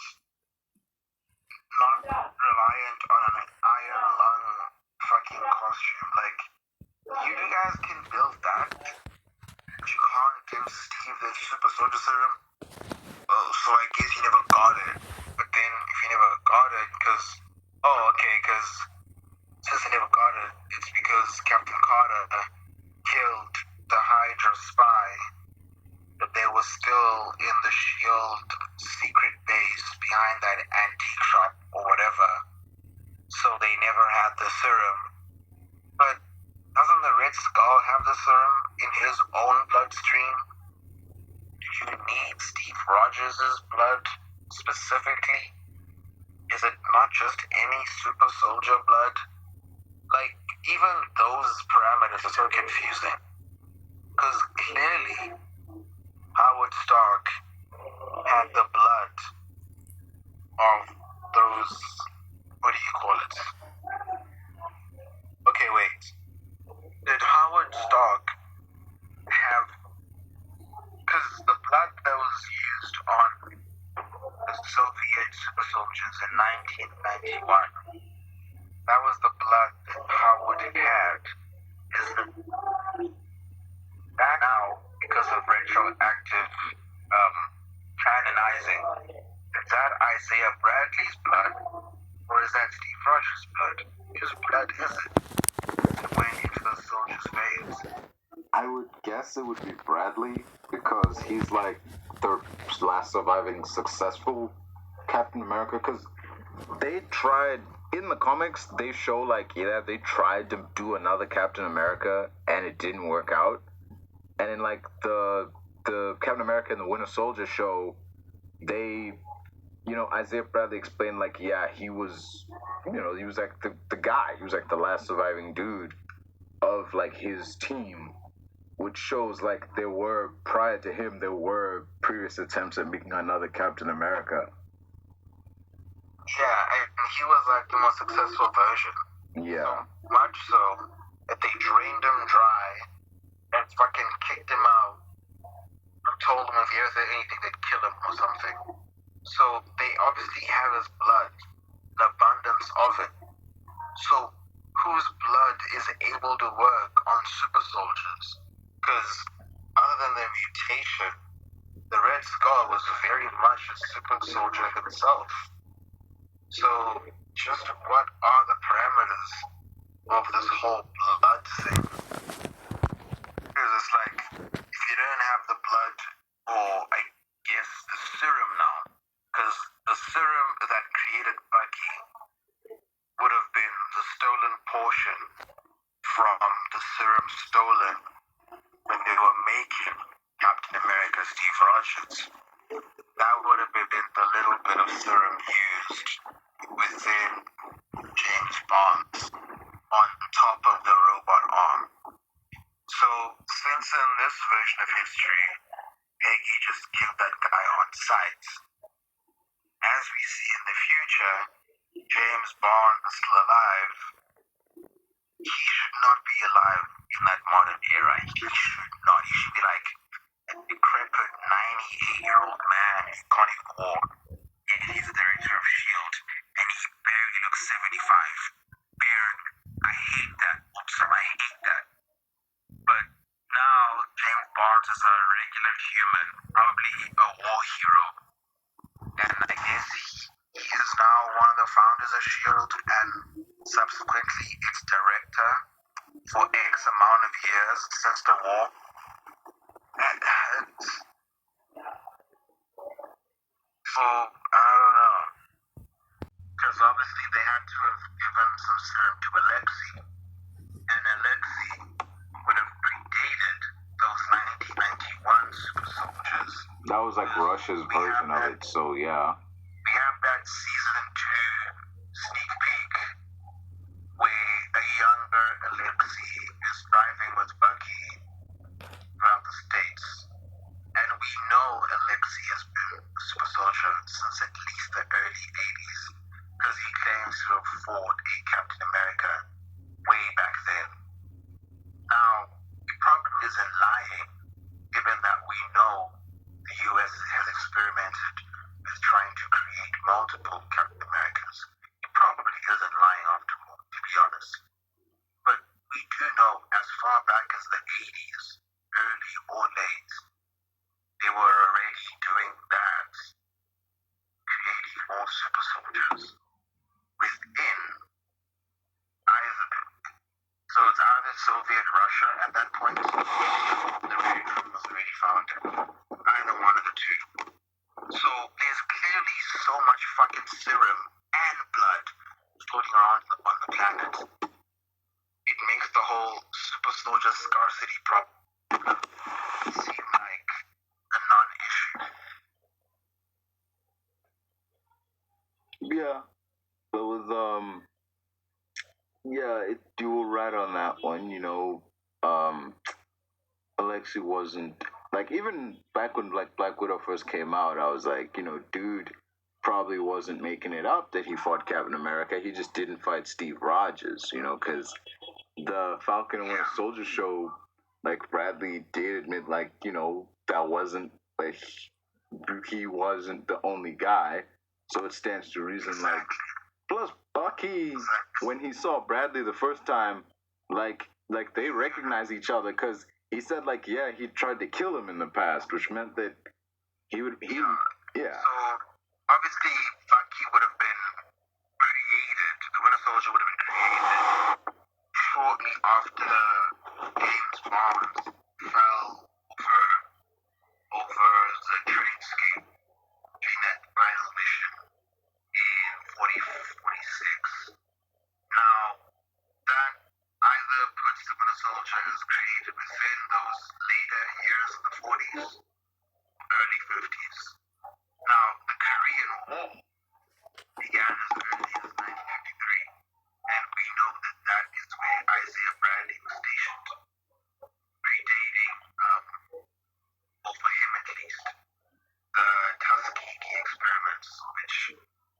not reliant on an iron lung fucking costume. Like, you guys can build that. You can't give Steve the super soldier serum. Oh, so I guess he never got it. But then if he never got it, because since he never got it, it's because Captain Carter killed the Hydra spy, but they were still in the SHIELD secret base behind that antique shop or whatever, so they never had the serum. But doesn't the Red Skull have the serum in his own bloodstream? Did you need Steve Rogers' blood specifically? Is it not just any super soldier blood? Like, even those parameters are so confusing. Because clearly, Howard Stark had the blood of those, what do you call it? Okay, wait. Did Howard Stark have, because the blood that was used on the Soviet super soldiers in 1991, that was the blood that Howard had, isn't it? That now, because of retroactive canonizing, is that Isaiah Bradley's blood, or is that Steve Rogers' blood? Whose blood is it? It went into the soldiers' veins. I would guess it would be Bradley, because he's like the last surviving successful Captain America, because they tried, in the comics, they show like, yeah, they tried to do another Captain America, and it didn't work out. And in like the Captain America and the Winter Soldier show, they, Isaiah Bradley explained like, yeah, he was, he was like the guy, he was like the last surviving dude of like his team, which shows like prior to him, there were previous attempts at making another Captain America. Yeah, and he was like the most successful version. Yeah. So much so that they drained him dry and fucking kicked him out and told him if he ever said anything, they'd kill him or something. So they obviously have his blood, an abundance of it. So whose blood is able to work on super soldiers? Because other than their mutation, the Red Skull was very much a super soldier himself. So just what are the parameters of this whole blood thing? Because it's like, if you don't have the blood, or I guess the serum now, because the serum that created Bucky would have been the stolen portion from the serum stolen when they were making Captain America Steve Rogers. That would have been the little bit of serum used within James Bond's on top of the robot arm. So since in this version of history, Peggy just killed that guy on sight, as we see in the future, James Bond is still alive. He should not be alive in that modern era. He should not. He should be like a decrepit 98-year-old man who can't even walk. Yet he's the director of S.H.I.E.L.D. and he barely looks 75. Barely. I hate that. Also, I hate that. But now James Bond is a regular human, probably a war hero. And I guess he is now one of the founders of S.H.I.E.L.D. and subsequently its director for X amount of years since the war. And so, I don't know. Because obviously they had to have given some serum to Alexei. And Alexei would have predated those 1991 super soldiers. That was like Russia's version of it, so yeah. We have that season 2 sneak peek where a younger Alexei is driving with Bucky throughout the States. And we know Alexei has been a super soldier since at least the early 80s because he claims to have fought a Captain America way back then. Now, he probably isn't lying, given that we know the U.S. has experimented with trying to create multiple Captain Americas. He probably isn't lying after all, to be honest. But we do know as far back as the 80s, early or late, they were already doing that, creating more super soldiers within either. So it's either Soviet Russia at that point, the Red was already founded. Either one of the two. So there's clearly so much fucking serum and blood floating around on the planet. It makes the whole super soldier scarcity problem seem like a non-issue. Yeah. It was, you were right Alexi wasn't like, even back when like Black Widow first came out, I was like, dude probably wasn't making it up that he fought Captain America. He just didn't fight Steve Rogers, because the Falcon and Winter Soldier show, like Bradley did admit, like, that wasn't like he wasn't the only guy. So it stands to reason, like, plus Bucky, when he saw Bradley the first time, like they recognize each other, because he said, like, yeah, he tried to kill him in the past, which meant that yeah. So obviously Bucky would have been created, the Winter Soldier would have been created shortly after James Bond fell over the dreamscape during that final mission in 4046. Now, that either puts the Winter Soldier as created within those later years of the 40s, early 50s. Now, the Korean War began as early as 1953, and we know that that is where Isaiah Bradley was stationed, predating, well, for him at least, the Tuskegee experiments, which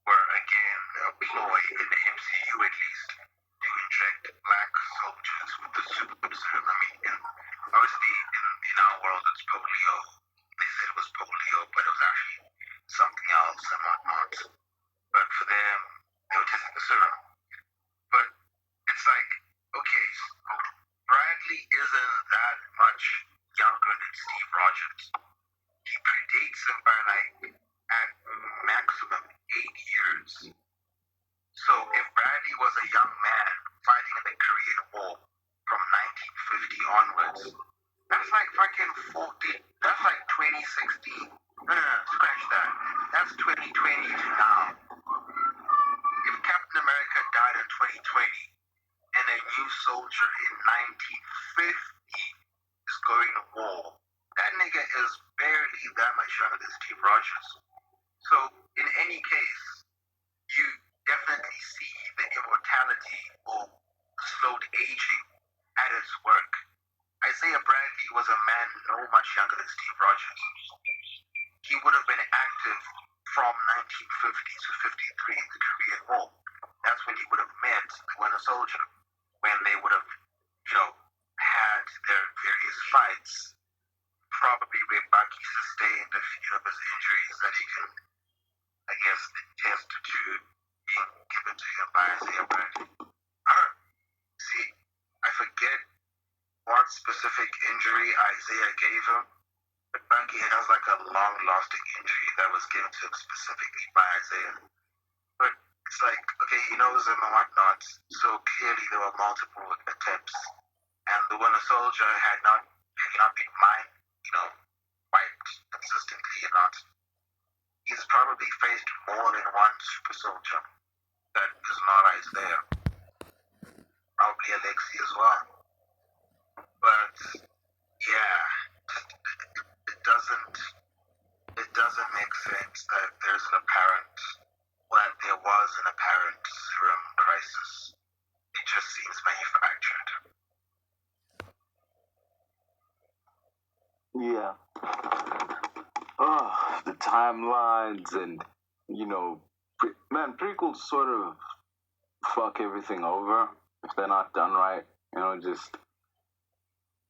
were again a ploy in the MCU at least, to inject black soldiers with the super serum. I mean, obviously in our world it's polio. They said it was polio, but it was actually something else and whatnot. But for them, they were testing the serum. But it's like, okay, so Bradley isn't that much younger than Steve Rogers. He predates him by like at maximum 8 years. So if Bradley was a young man fighting in the Korean War from 1950 onwards, that's like fucking 40. That's like 2016. No, scratch that. That's 2020 to now. If Captain America died in 2020 and a new soldier in 1950 is going to war, that nigga is barely that much younger than Steve Rogers. So in any case, you definitely see the immortality or slowed aging at its work. Isaiah Bradley was a man no much younger than Steve Rogers. He would have been active from 1950 to 53 in the Korean War. That's when he would have met the Winter Soldier, when they would have, had their various fights, probably where Bucky sustained a few of his injuries that he can, I guess, attest to being given to him by Isaiah Bradley. See, I forget what specific injury Isaiah gave him, but Bucky has like a long-lasting injury that was given to him specifically by Isaiah. But it's like, okay, he knows him and whatnot, so clearly there were multiple attempts, and the Winter Soldier had not been wiped consistently or not. He's probably faced more than one super soldier that is not Isaiah. Probably Alexi as well. But yeah, it doesn't make sense that there was an apparent serum crisis. It just seems manufactured. Yeah. The timelines and, prequels sort of fuck everything over if they're not done right. Just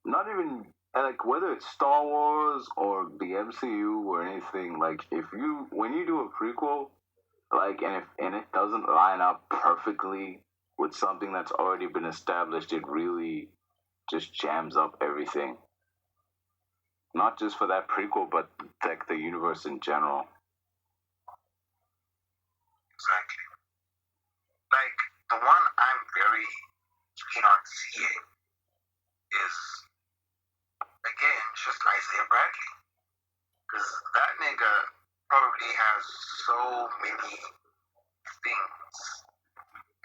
not even, like, whether it's Star Wars or the MCU or anything, like, when you do a prequel, like, and it doesn't line up perfectly with something that's already been established, it really just jams up everything. Not just for that prequel, but like the universe in general. Exactly. Like, the one I'm very keen on seeing is, again, just Isaiah Bradley. Because that nigga probably has so many things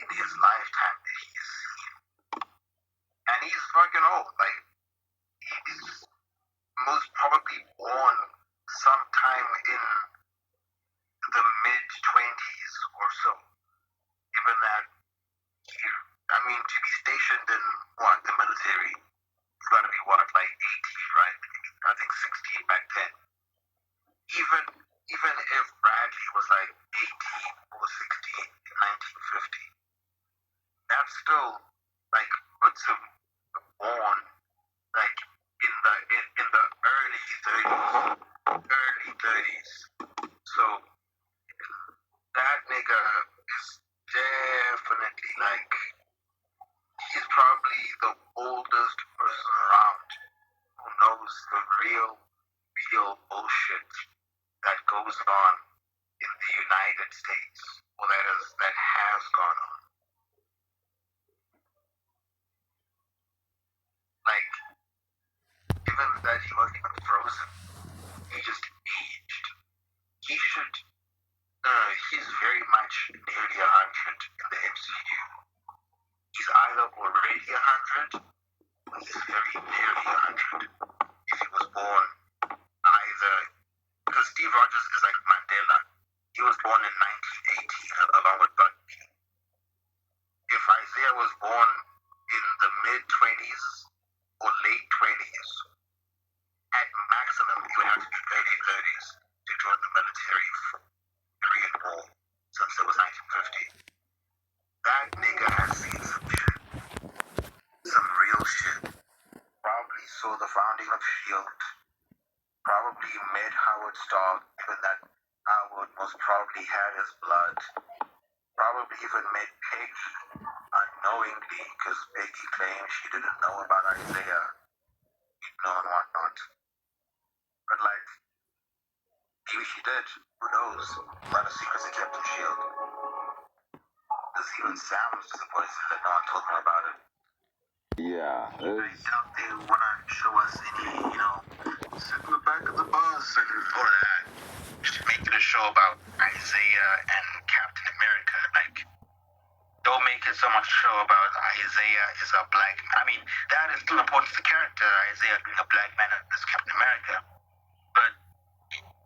in his lifetime that he's seen. And he's fucking old. Like, he's most probably born sometime in the mid-20s or so. Given that to be stationed in the military He's got to be what, like 18, right? I think 16 back then. Even if Bradley was like 18 or 16 in 1950, that still like puts him on like in the early 30s. So that nigga is definitely like, he's probably the oldest person around who knows the real bullshit that goes on in the United States, or that has gone on. Like, given that he wasn't even frozen, he just aged. He should. He's very much nearly 100 in the MCU. He's either already 100, or he's very nearly 100. If he was born either, because Steve Rogers is like Mandela. He was born in 1980 along with Bucky. If Isaiah was born in the mid-20s or late 20s, at maximum he would have to be early 30s to join the military for Korean War, since it was 1950. That nigga has seen some shit. Some real shit. Probably saw the founding of S.H.I.E.L.D. Probably met Howard Stark, given that Howard most probably had his blood. Probably even met Peggy unknowingly, because Peggy claims she didn't know about Isaiah, and whatnot. But like, maybe she did. Who knows? A lot of secrets are kept in S.H.I.E.L.D. Because even Sam was disappointed that no one told her about it. Yeah. I doubt they want to show us any, sit in the back of the bus and all that. Just make it a show about Isaiah and Captain America. Like, don't make it so much show about Isaiah is a black man. I mean, that is still important to the character, Isaiah being a black man as Captain America. But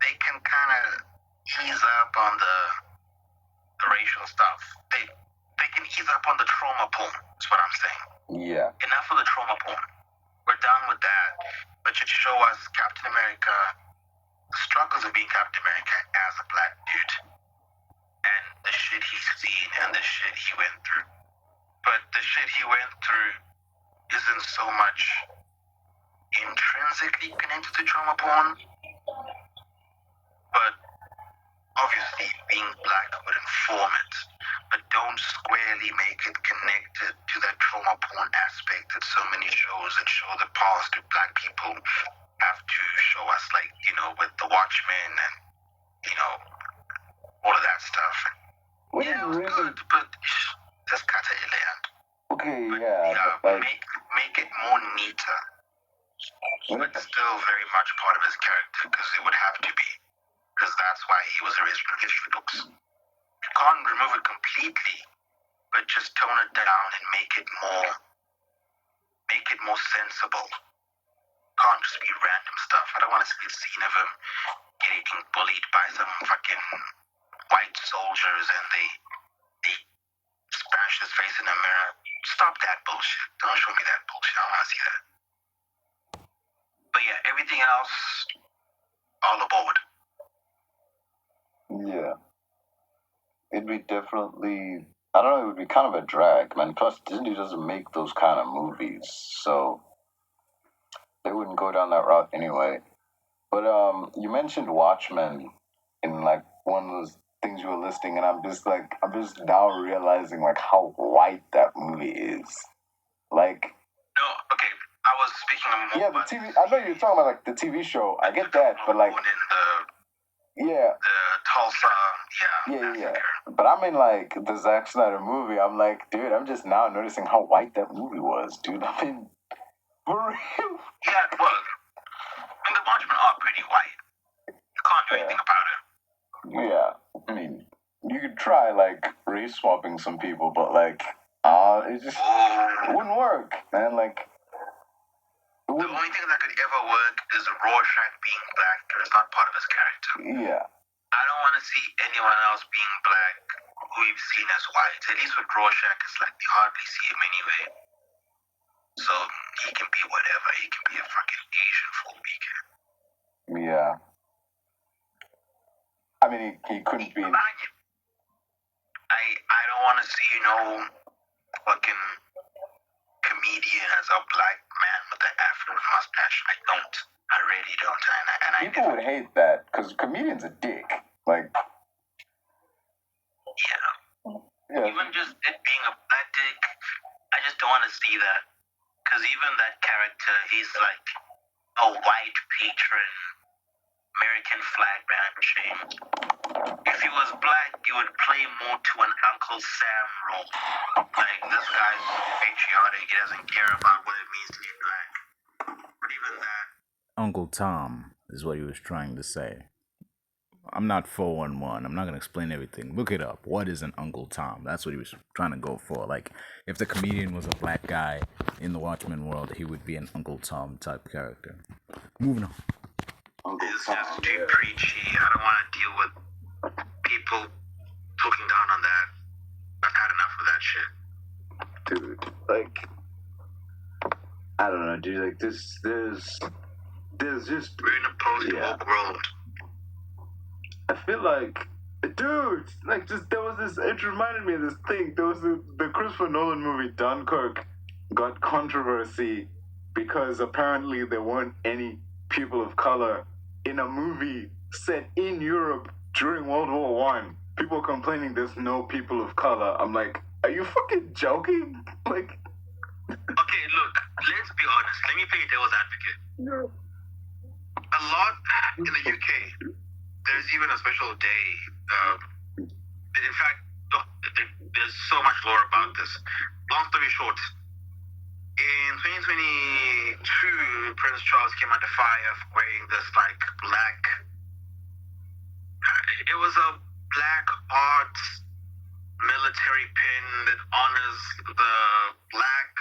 they can kind of ease up on the racial stuff. They can ease up on the trauma porn, is what I'm saying. Yeah. Enough of the trauma porn. We're done with that. But should show us Captain America, the struggles of being Captain America as a black dude, and the shit he's seen and the shit he went through. But the shit he went through isn't so much intrinsically connected to trauma porn, but obviously being black would inform it. But don't squarely make it connected to that trauma porn aspect that so many shows that show the past of black people have to show us, like, with the Watchmen and, all of that stuff. Well, Yeah, it was really... good, but just cut it land. Okay, But yeah. make it more neater. But still very much part of his character, because it would have to be. Because that's why he was originally history books. You can't remove it completely, but just tone it down and make it more sensible. Can't just be random stuff. I don't want to see a scene of him getting bullied by some fucking white soldiers and they smash his face in a mirror. Stop that bullshit. Don't show me that bullshit. I don't want to see that. But yeah, everything else, all aboard. Yeah. It'd be definitely, I don't know, it would be kind of a drag, man. Plus, Disney doesn't make those kind of movies, so they wouldn't go down that route anyway. But you mentioned Watchmen in like one of those things you were listing, and I'm just now realizing like how white that movie is. Like, no, okay, I was speaking of more. Yeah, the TV. I know you're talking about like the TV show. I get that, but like, yeah, the Tulsa, yeah. But I mean, like the Zack Snyder movie. I'm like, dude, I'm just now noticing how white that movie was, dude. I mean, for real. Yeah, it was. I mean, the Watchmen are pretty white. You can't do anything about it. Yeah, I mean, you could try like race swapping some people, but like, it wouldn't work, man. Like, the only thing that could ever work is Rorschach being black, because it's not part of his character. Yeah. I don't want to see anyone else being black who we've seen as white. At least with Rorschach, it's like we hardly see him anyway. So he can be whatever. He can be a fucking Asian for a weekend. Yeah. I mean, he couldn't be. I don't want to see fucking comedian as a black man with an Afro mustache. I don't. I really don't. And People would hate that because comedian's a dick. Like. Yeah. Even just it being a black dick, I just don't want to see that. Because even that character, he's like a white patron, American flag branching. If he was black, he would play more to an Uncle Sam role. Like, this guy's patriotic, he doesn't care about what it means to be black. But even that. Uncle Tom is what he was trying to say. I'm not 411. I'm not going to explain everything. Look it up. What is an Uncle Tom? That's what he was trying to go for. Like, if the comedian was a black guy in the Watchmen world, he would be an Uncle Tom type character. Moving on. It's just too preachy. I don't want to deal with people looking down on that. I've had enough of that shit. Dude, like, I don't know, dude. Like, there's just. We're in a post-woke world. I feel like, dude, like, there was this. It reminded me of this thing. There was the Christopher Nolan movie Dunkirk got controversy because apparently there weren't any people of color in a movie set in Europe during World War One. People complaining there's no people of color. I'm like, are you fucking joking? Like, okay, look, let's be honest. Let me play devil's advocate. no. A lot in the UK, there's even a special day. In fact, there's so much lore about this. Long story short, in 2022, Prince Charles came under fire for wearing this like black. It was a black arts military pin that honors the black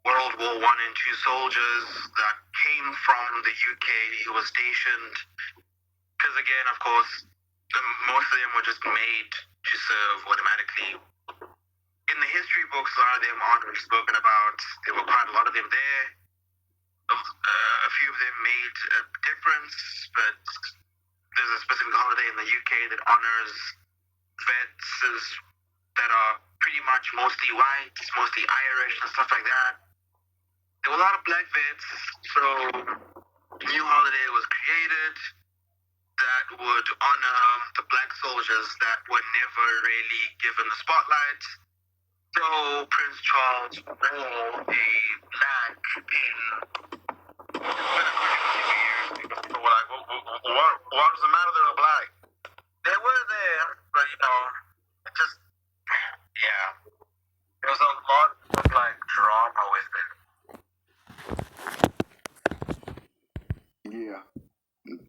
World War I and II soldiers that came from the UK who were stationed. Because again, of course, most of them were just made to serve automatically. In the history books, a lot of them aren't really spoken about. There were quite a lot of them there. A few of them made a difference, but there's a specific holiday in the UK that honors vets that are pretty much mostly white, mostly Irish and stuff like that. There were a lot of black vets, so a new holiday was created that would honor the black soldiers that were never really given the spotlight. So Prince Charles wore a black pin. It's been a crazy few years. People were like, what does it matter they were black? They were there, but it just, yeah. There was a lot of like drama with it. Yeah,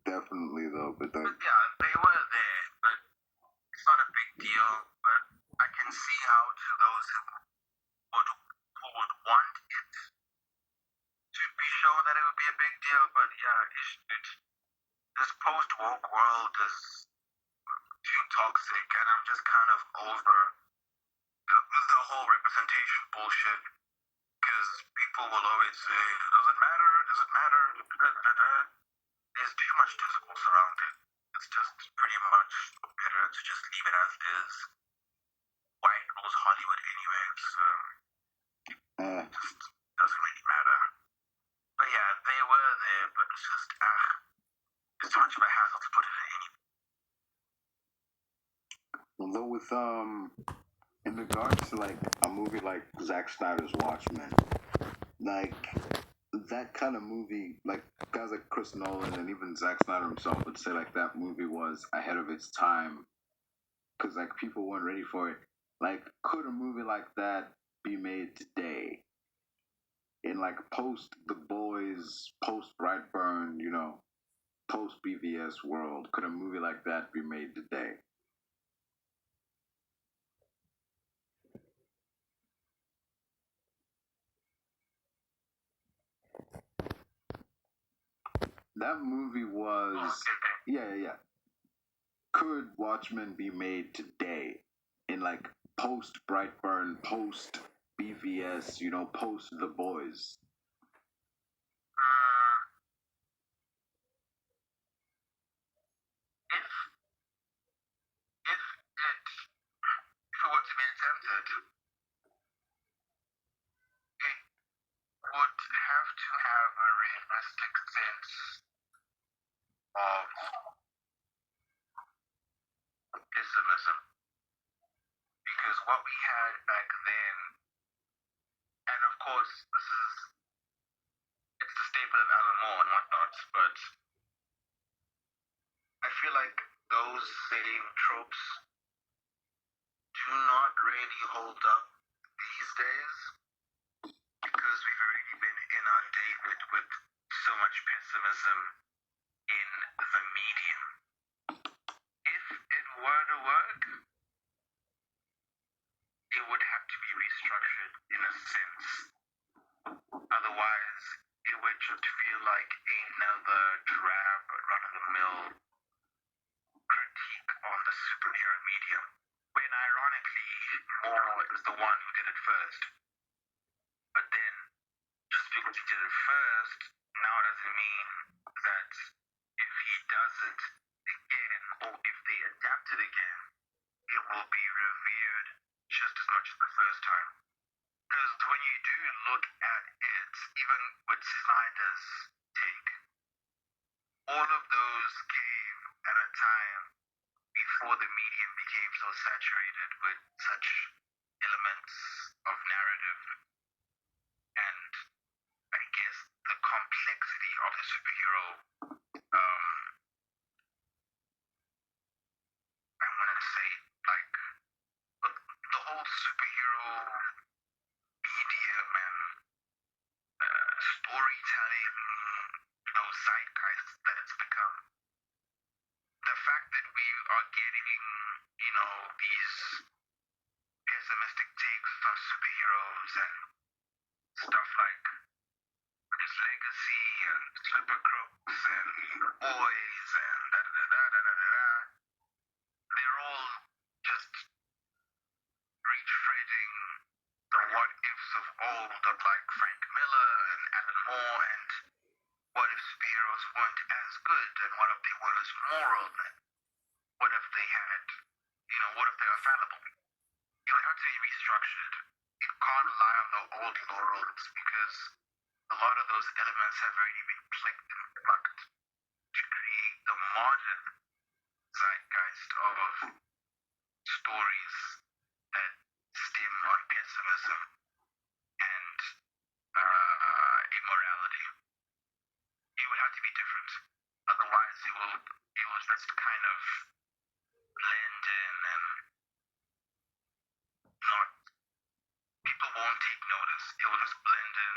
definitely though, but like, Yeah, they were there, but it's not a big deal. But I can see how to those who would want it to be shown that it would be a big deal. But yeah, this post-woke world is too toxic, and I'm just kind of over the whole representation bullshit. Because people will always say, does it matter? Does it matter? There's too much discourse around it. It's just pretty much better to just leave it as it is. White rules Hollywood anyway, so it just doesn't really matter. But yeah, they were there, but it's just, it's too much of a hassle to put it in any. although with in regards to like a movie like Zack Snyder's Watchmen, like that kind of movie, like guys like Chris Nolan and even Zack Snyder himself would say like that movie was ahead of its time because like people weren't ready for it. Like, could a movie like that be made today in like post The Boys, post Brightburn, post BVS world? Could a movie like that be made today? That movie was, yeah. Could Watchmen be made today in like post Brightburn, post BVS, post The Boys? If it were to be attempted, it would have to have a realistic sense of pessimism, because what we had back then, and of course it's the staple of Alan Moore and whatnot, but I feel like those same tropes do not really hold up these days, because we've already been inundated with so much pessimism in the medium. If it were to work, it would have to be restructured in a sense. Otherwise, it would just feel like another drab, run-of-the-mill critique on the superhero medium, when ironically Moore is the one who did it first. But then, just because he did it first, now doesn't mean that if he does it again, or if they adapt it again, it will be revered just as much as the first time. Because when you do look at it, even with Snyder's take, all of those came at a time before the medium became so saturated with such elements of narrative and, I guess, the complexity of the superhero. I want to say, like, the whole superhero medium and storytelling, zeitgeist that it's become. The fact that we are getting, these pessimistic takes on superheroes and stuff like his legacy and slipper crooks and boys and da-da-da-da-da-da-da. They're all just retreading the what-ifs of old of like Frank Miller and Alan Moore, and what if superheroes weren't as good, and what if they weren't as moral, and what if they had, what if they were fallible? It would have to be restructured. It can't rely on the old laurels, because a lot of those elements have already been plucked to create the modern zeitgeist of stories that stem on pessimism and immorality. It would have to be different. Otherwise, it will just kind of blend in and not. People won't take notice. It will just blend in,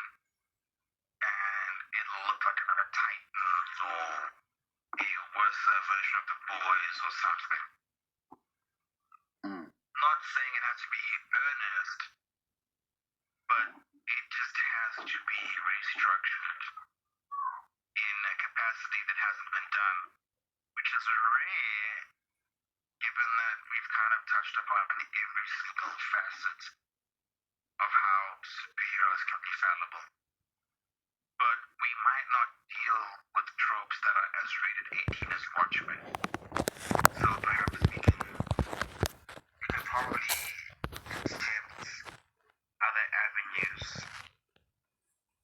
and it'll look like another Titans or a worse version of the Boys or something. Not saying it has to be earnest, but it just has to be restructured in a capacity that hasn't been done, which is rare, given that we've kind of touched upon every single facet of how superheroes can be fallible. But we might not deal with tropes that are as rated 18 as Watchmen. So perhaps we can probably attempt other avenues,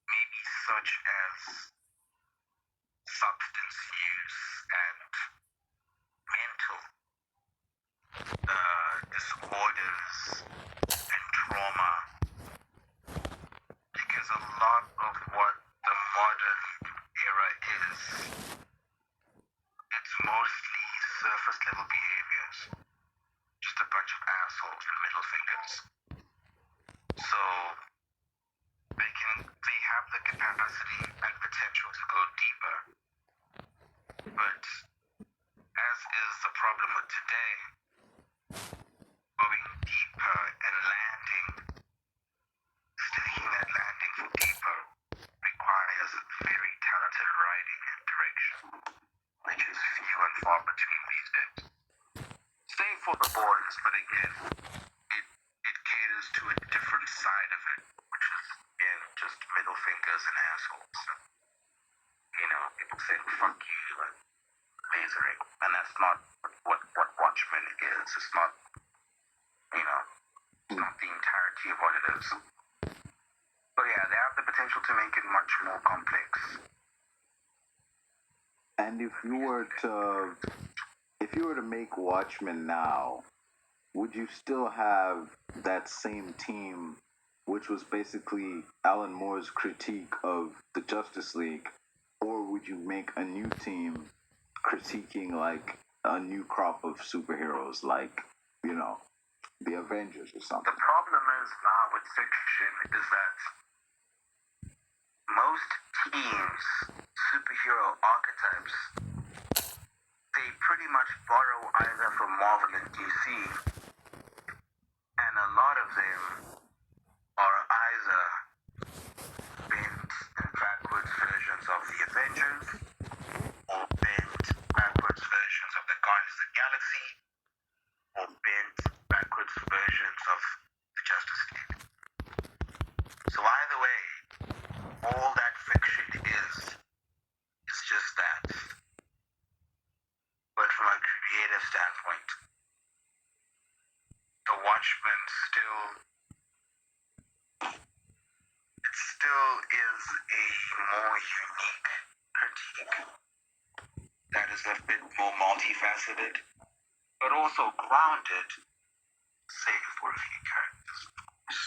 maybe such as substance use and mental disorders and trauma, because a lot of what the modern era is, it's mostly surface level behaviors, just a bunch of assholes with middle fingers. So they have the capacity and potential to go deeper. But as is the problem with today, going deeper and landing, taking that landing for deeper, requires very talented writing and direction, which is few and far between these days. Same for The Boys, but again, it caters to a different side of it, saying fuck you and lasering, and that's not what Watchmen is. It's not, you know, it's not the entirety of what it is. But yeah, they have the potential to make it much more complex. And if you were to make Watchmen now, would you still have that same team, which was basically Alan Moore's critique of the Justice League, or would you make a new team critiquing like a new crop of superheroes, like, you know, the Avengers or something? The problem is now with fiction is that most teams, superhero archetypes, they pretty much borrow either from Marvel and DC, and a lot of them are either bent and backwards versions of the Avengers, or bent backwards versions of the Guardians of the Galaxy, or bent backwards versions of the Justice League. So either way, all that fiction is just that. But from a creative standpoint, the Watchmen still is a more unique critique that is a bit more multifaceted, but also grounded, save for a few characters, of course.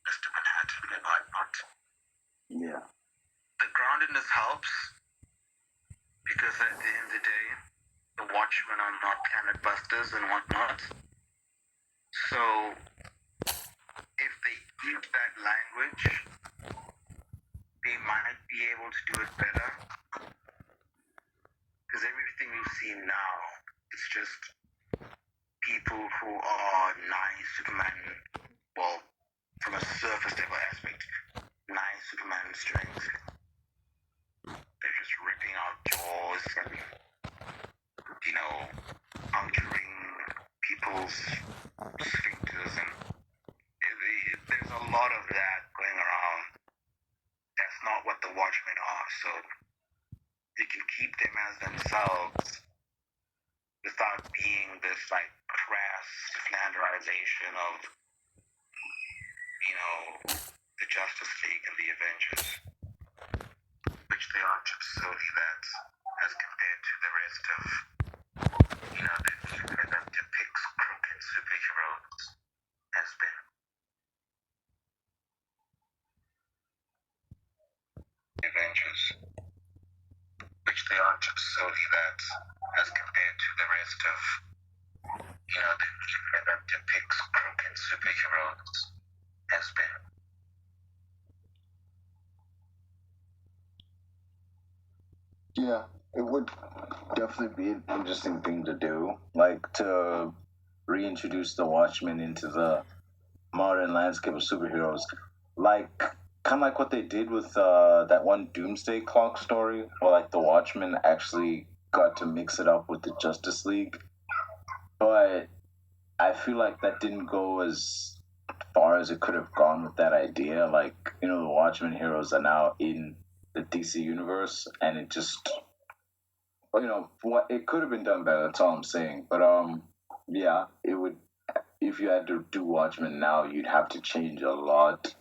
Mr. Manhattan and whatnot. Yeah. The groundedness helps because at the end of the day, the Watchmen are not planet busters and whatnot. So, if they keep that language, they might be able to do it better. Because everything we've seen now is just people who are nice Superman, well, from a surface level aspect, nice Superman strength. They're just ripping out jaws and, you know, puncturing people's sphincters, and there's a lot of that going around. That's not what the Watchmen are, so you can keep them as themselves without being this, like, crass flanderization of, you know, the Justice League and the Avengers, which they aren't solely that as compared to the rest of, you know, the genre that depicts crooked superheroes has been. Avengers, which they aren't solely that as compared to the rest of, you know, the genre that depicts crooked superheroes has been. Yeah, it would definitely be an interesting thing to do, like to reintroduce the Watchmen into the modern landscape of superheroes, like kind of like what they did with that one Doomsday Clock story, where like the Watchmen actually got to mix it up with the Justice League. But I feel like that didn't go as far as it could have gone with that idea. Like, you know, the Watchmen heroes are now in the DC universe, and it just, you know, what it could have been done better. That's all I'm saying. But yeah, it would. If you had to do Watchmen now, you'd have to change a lot,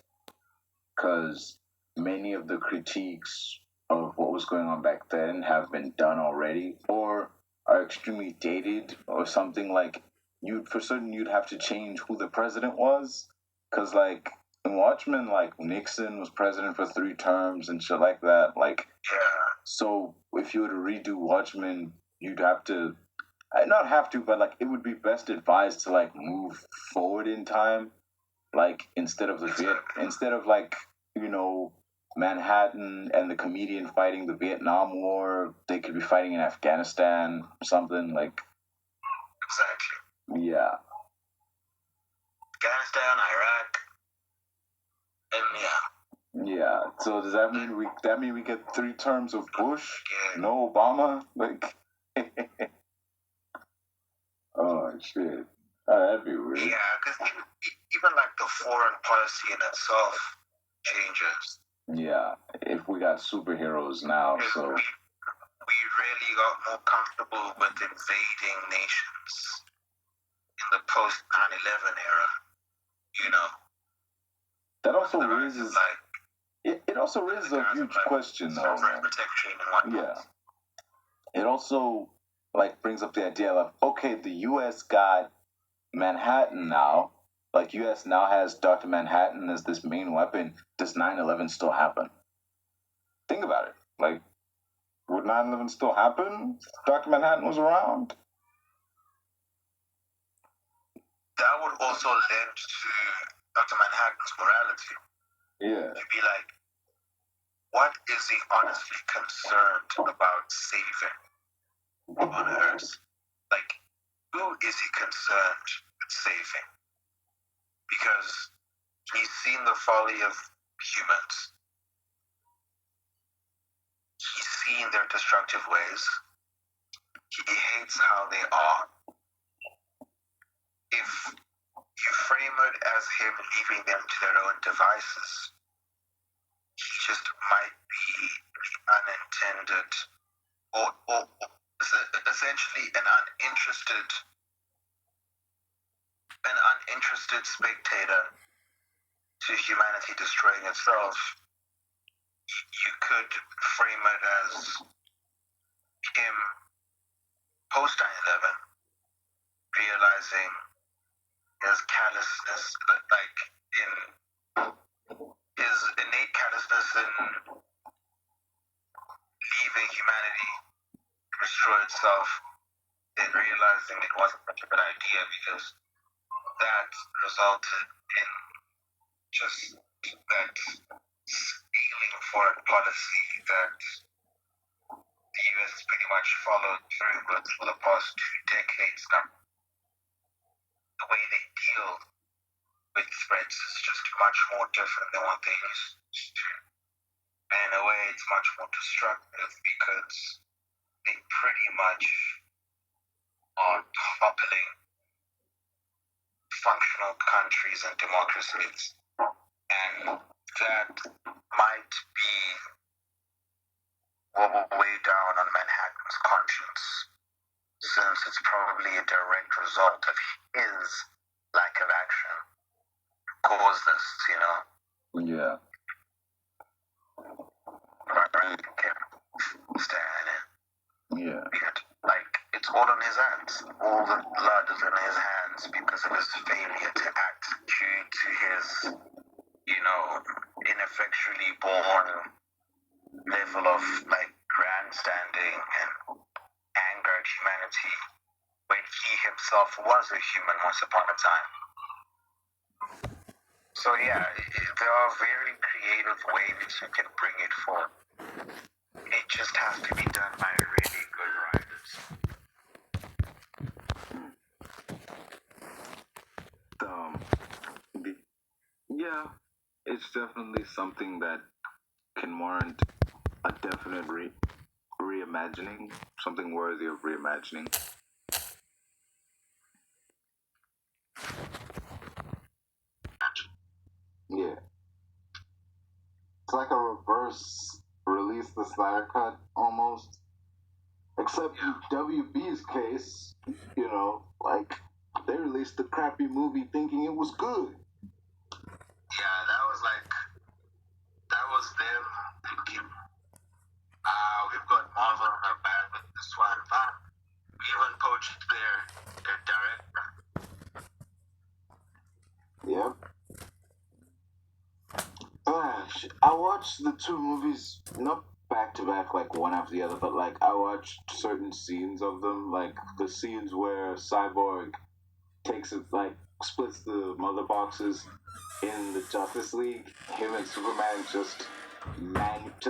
because many of the critiques of what was going on back then have been done already, or are extremely dated, or something. Like, you'd have to change who the president was, because like in Watchmen, like Nixon was president for 3 terms and shit like that. Like, so if you were to redo Watchmen, you'd have to, not have to, but like it would be best advised to like move forward in time, like instead of like, you know, Manhattan and the comedian fighting the Vietnam War, they could be fighting in Afghanistan or something, like. Exactly. Yeah. Afghanistan, Iraq, and yeah. Yeah. So does that mean we get 3 terms of Bush? Yeah. No Obama? Like. Oh shit. Oh, that'd be weird. Yeah, because even like the foreign policy in itself changes. Yeah, if we got got superheroes now, so we really got more comfortable with invading nations in the post 9/11 era. You know, that also the rise raises of, like, it also raises a huge question, though, sovereign man. protection and whatnot. Yeah, it also like brings up the idea of, okay, the U.S. got Manhattan now. Like, U.S. now has Dr. Manhattan as this main weapon. Does 9/11 still happen? Think about it. Like, would 9/11 still happen if Dr. Manhattan was around? That would also lend to Dr. Manhattan's morality. Yeah. To be like, what is he honestly concerned about saving on Earth? Like, who is he concerned with saving? Because he's seen the folly of humans. He's seen their destructive ways. He hates how they are. If you frame it as him leaving them to their own devices, he just might be the unintended or essentially an uninterested spectator to humanity destroying itself. You could frame it as him post 9/11 realizing his callousness, like in his innate callousness in leaving humanity to destroy itself, then realizing it wasn't such a good idea because that resulted in just that scaling foreign policy that the US has pretty much followed through with for the past 2 decades now. The way they deal with threats is just much more different than what they used to. And in a way, it's much more destructive because they pretty much are toppling functional countries and democracies. And that might be what will weigh down on Manhattan's conscience, since it's probably a direct result of his lack of action caused this, you know? Yeah. Right, okay. Stand in. Yeah. Like, it's all in his hands. All the blood is in his hands because of his failure to act due to his, you know, ineffectually born level of, like, grandstanding and anger at humanity when he himself was a human once upon a time. So yeah, there are very creative ways you can bring it forth. It just has to be done by really good writers. Yeah, it's definitely something that can warrant a definite reimagining, something worthy of reimagining. Yeah. It's like a reverse release the Snyder Cut almost. Except in WB's case, you know, like, they released the crappy movie thinking it was good. Yeah, that was them thinking, we've got Marvel on our back with this one, but we even poached their director. Yep. I watched the two movies, not back to back, like one after the other, but like I watched certain scenes of them, like the scenes where Cyborg takes it, like splits the mother boxes in the Justice League. Him and Superman just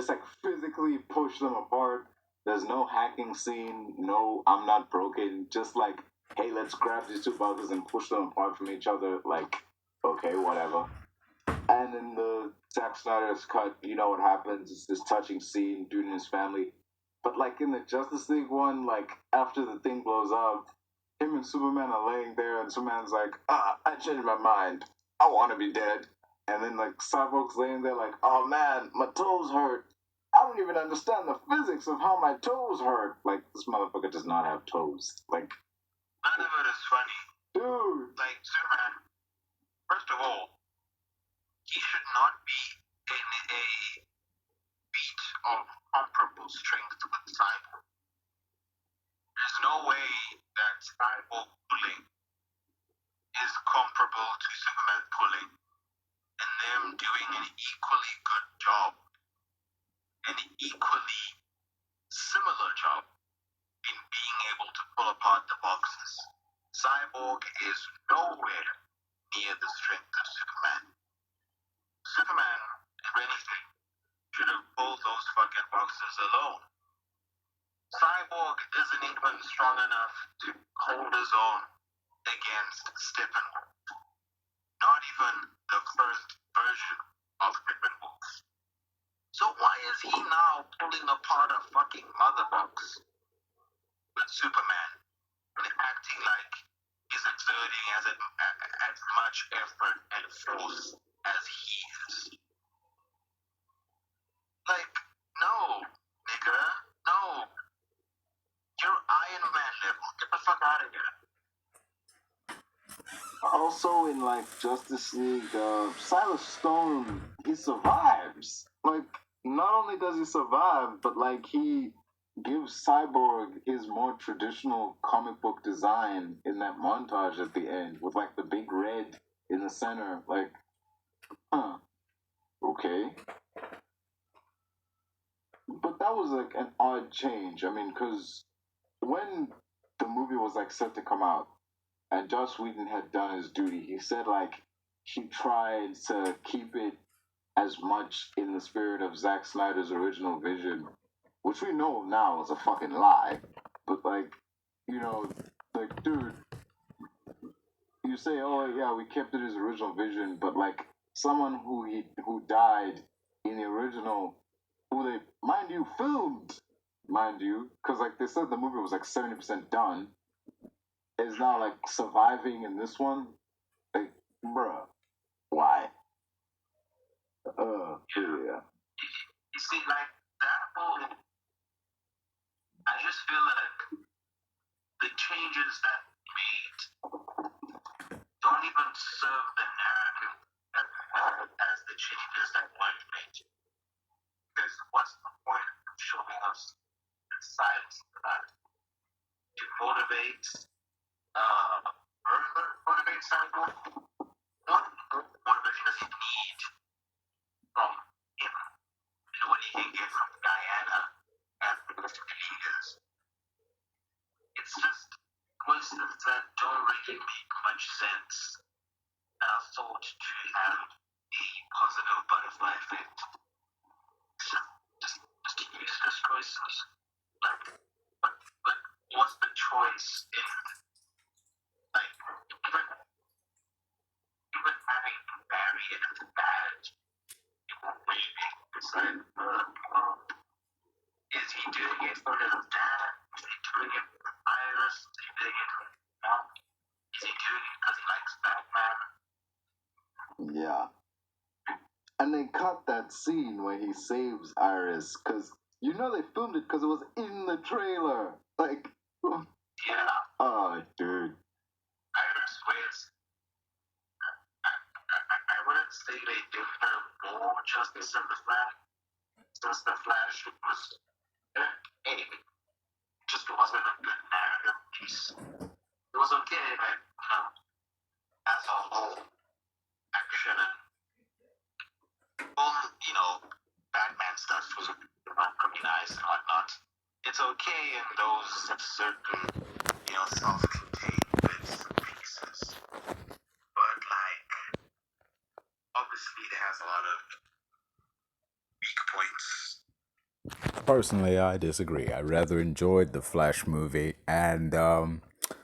like physically push them apart. There's no hacking scene, no I'm not broken, just like, hey, let's grab these two boxes and push them apart from each other, like, okay, whatever. And in the Zack Snyder's cut, you know what happens. It's this touching scene, dude and his family. But like in the Justice League one, like after the thing blows up, him and Superman are laying there, and Superman's like, I changed my mind. I want to be dead. And then like Cyborg's laying there like, oh man, my toes hurt. I don't even understand the physics of how my toes hurt. Like, this motherfucker does not have toes. Like, none of it is funny. dude. Like, Superman, first of all, he should not be in a feat of comparable strength with Cyborg. There's no way that Cyborg pulling is comparable to Superman pulling, and them doing an equally good job, an equally similar job in being able to pull apart the boxes. Cyborg is nowhere near the strength of Superman. Superman, if anything, should have pulled those fucking boxes alone. Cyborg isn't even strong enough to hold his own against Steppenwolf. Not even the first version of Steppenwolf. So why is he now pulling apart a fucking mother box with Superman and acting like he's exerting as much effort and force as he is? Like, no, nigga, no. You're Iron Man level. Get the fuck out of here. Also, in like Justice League, Silas Stone, he survives. Like, not only does he survive, but like he gives Cyborg his more traditional comic book design in that montage at the end with like the big red in the center. Like, huh? Okay. But that was like an odd change. I mean, because when the movie was like set to come out, and Joss Whedon had done his duty, he said like he tried to keep it as much in the spirit of Zack Snyder's original vision, which we know now is a fucking lie. But like, you know, like, dude, you say, oh yeah, we kept it his original vision, but like someone who died in the original, who they, mind you, filmed, mind you, because like they said the movie was like 70% done, is now like surviving in this one. Like, bruh, why? Yeah. You see, like, that whole, I just feel like the changes that we made don't even serve the narrative as the changes that one made. Because what's the point of showing us the silence of that? To motivate, motivate Cyborg? What motivation does he need from him? You know, what he can get from Diana and the leaders? It's just questions that don't really make much sense and are thought to have a positive butterfly effect. Just useless choices. Like, but what's the choice in, like, even having Barry as a badge, waving, it's like, is he doing it for his dad? Is he doing it for Iris? Is he doing it for his mom? Is he doing it because he likes Batman? Yeah. And they cut that scene where he saves Iris, because you know they filmed it because it was in the trailer. Like, Yeah. oh, dude. Iris ways. I wouldn't say they did her more justice in the Flash, since the Flash was just wasn't a good narrative piece. It was okay, but as a whole, action and Batman stuff was pretty nice and whatnot. It's okay in those certain, self-contained bits and pieces. But, like, obviously it has a lot of weak points. Personally, I disagree. I rather enjoyed the Flash movie, and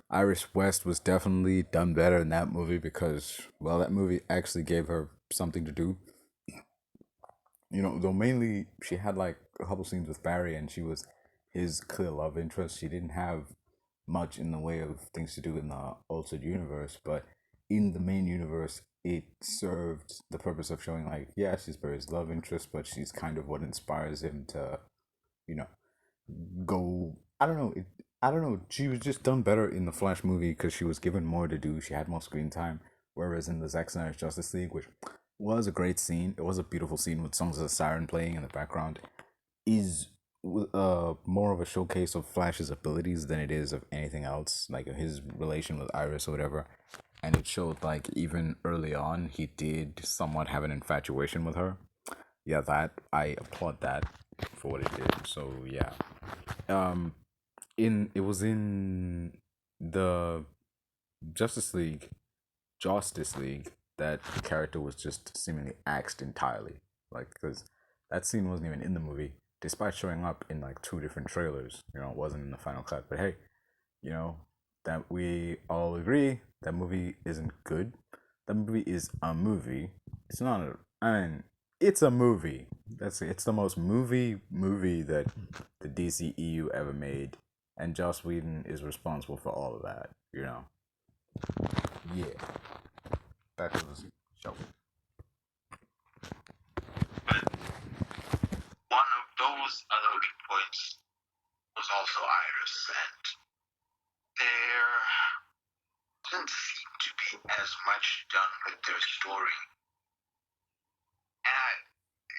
Iris West was definitely done better in that movie because, well, that movie actually gave her something to do. Though mainly she had like a couple scenes with Barry, and she was his clear love interest. She didn't have much in the way of things to do in the altered universe, but in the main universe, it served the purpose of showing like, yeah, she's Barry's love interest, but she's kind of what inspires him to, you know, go. I don't know. I don't know. She was just done better in the Flash movie because she was given more to do. She had more screen time. Whereas in the Zack Snyder's Justice League, which was a great scene, it was a beautiful scene with songs of the siren playing in the background, is more of a showcase of Flash's abilities than it is of anything else, like his relation with Iris or whatever. And it showed like even early on he did somewhat have an infatuation with her. Yeah, that I applaud that for what it did. So yeah, um, it was in the Justice League, Justice League, that the character was just seemingly axed entirely. Like, because that scene wasn't even in the movie, despite showing up in like two different trailers. You know, it wasn't in the final cut. But hey, you know, that we all agree that movie isn't good. That movie is a movie. It's not a. I mean, it's a movie. That's it. It's the most movie that the DCEU ever made, and Joss Whedon is responsible for all of that. You know. Yeah. Back to the show. But one of those other weak points was also Iris, and there didn't seem to be as much done with their story. And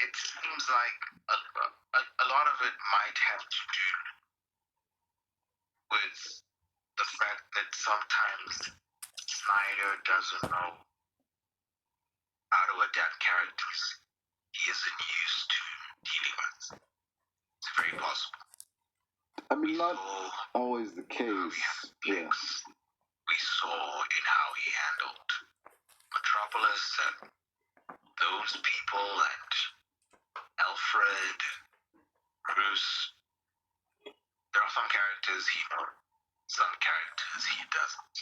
it seems like a lot of it might have to do with the fact that sometimes Snyder doesn't know how to adapt characters he isn't used to dealing with. It's very possible. I mean, not always the case. Yeah. We saw in how he handled Metropolis and those people and Alfred, Bruce. There are some characters he knows, some characters he doesn't.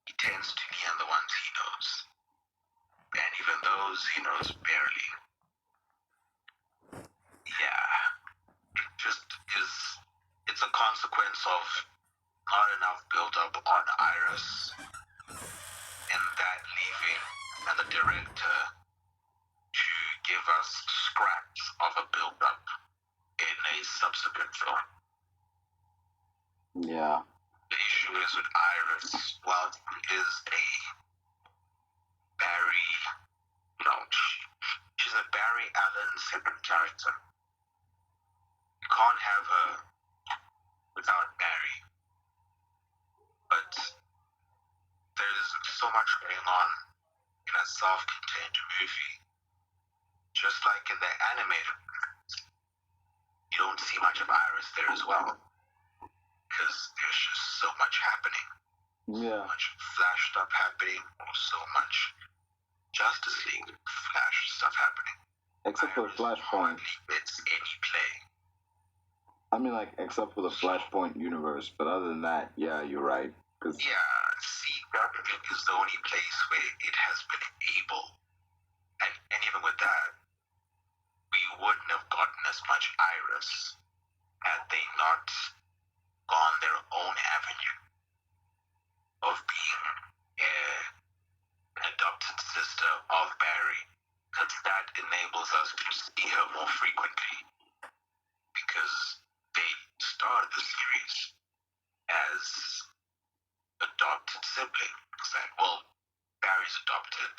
He tends to be on the ones he knows. And even those he knows barely. Yeah. It just is, it's a consequence of not enough build up on Iris and that leaving and the director to give us scraps of a build up in a subsequent film. Yeah. The issue is with Iris, while it is a Barry, she's a Barry Allen separate character. You can't have her without Barry. But there's so much going on in a self-contained movie. Just like in the animated movies, you don't see much of Iris there as well. Because there's just so much happening. Yeah. So much Flash stuff happening, or so much Justice League Flash stuff happening. Except for the Flashpoint. It's any play. I mean, like, except for the Flashpoint universe. But other than that, yeah, you're right. Cause Yeah, see, Justice is the only place where it has been able. And even with that, we wouldn't have gotten as much Iris had they not gone their own avenue of being an adopted sister of Barry, because that enables us to see her more frequently, because they started the series as adopted siblings. Well, Barry's adopted,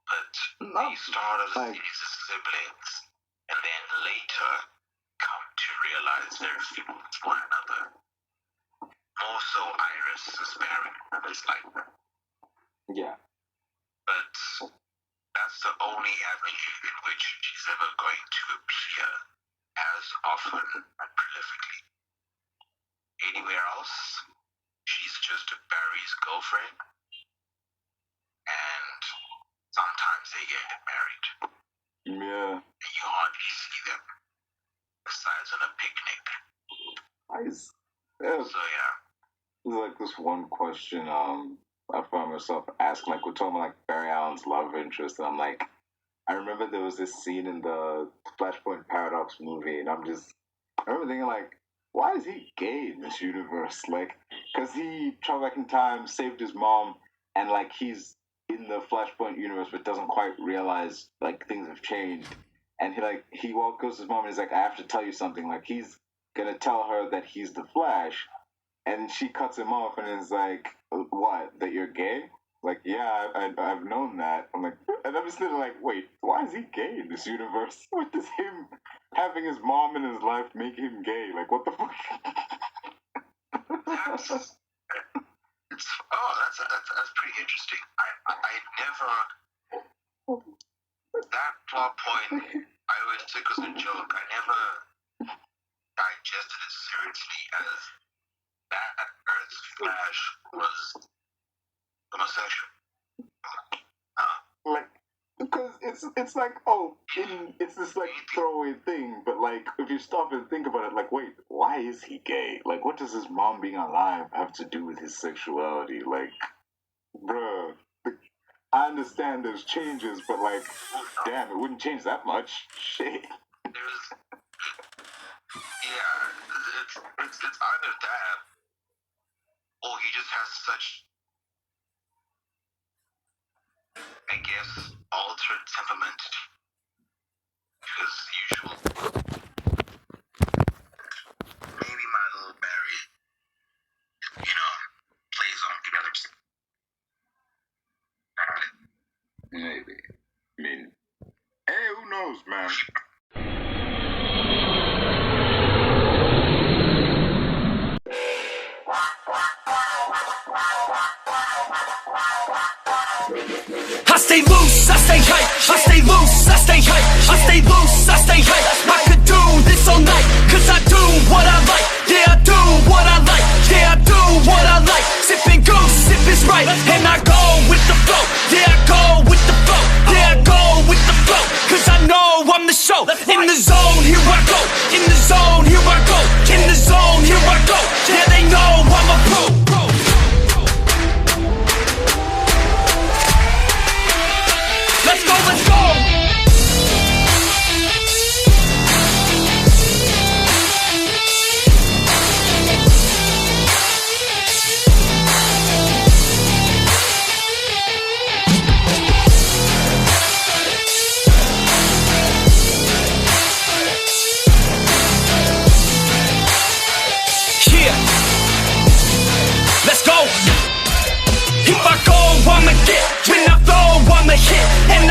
but they started the series as siblings, and then later come to realize their feelings for one another. More so Iris is Barry, it's like that. yeah. But that's the only avenue in which she's ever going to appear as often and prolifically. Anywhere else, she's just Barry's girlfriend, and sometimes they get married. Yeah. And you hardly see them, besides on a picnic. Yeah. So yeah. There's like this one question I found myself asking, like we're talking about like Barry Allen's love interest, and I'm like, I remember there was this scene in the Flashpoint Paradox movie, and I remember thinking like, why is he gay in this universe? Like, because he traveled back in time, saved his mom, and like he's in the Flashpoint universe, but doesn't quite realize like things have changed. And he goes to his mom and he's like, I have to tell you something. Like he's gonna tell her that he's the Flash, and she cuts him off and is like, what? That you're gay? Like, yeah, I've known that. I'm like, and I'm just sitting like, wait, why is he gay in this universe? What does him having his mom in his life make him gay? Like, what the fuck? That's pretty interesting. I never, that plot point I always took as a joke. I never digested it seriously as that Earth's Flash was homosexual. Like, because it's like, it's this like throwaway thing, but like if you stop and think about it, like, wait, why is he gay? Like, what does his mom being alive have to do with his sexuality? Like, bruh, I understand there's changes, but like, damn, it wouldn't change that much. Shit. It's either that, or he just has such, I guess, altered temperament to his usual. Maybe my little Barry, plays on the other. Maybe. I mean, hey, who knows, man? I stay loose, I stay hype. I stay loose, I stay hype. I stay loose, I stay hype. I could do this all night, cause I do what I like. Yeah, I do what I like. Yeah, I do what I like. Sipping goose, sip is right. And I go with the flow. Yeah, I go with the flow. Yeah, I go with the flow. Cause I know I'm the show. In the zone, here I go. In the zone, here I go. In the zone, here I go. Yeah, they know I'm a pro. Let's go, let's go! Yeah! Let's go! If I go, I'ma get. When I flow, I'ma hit. And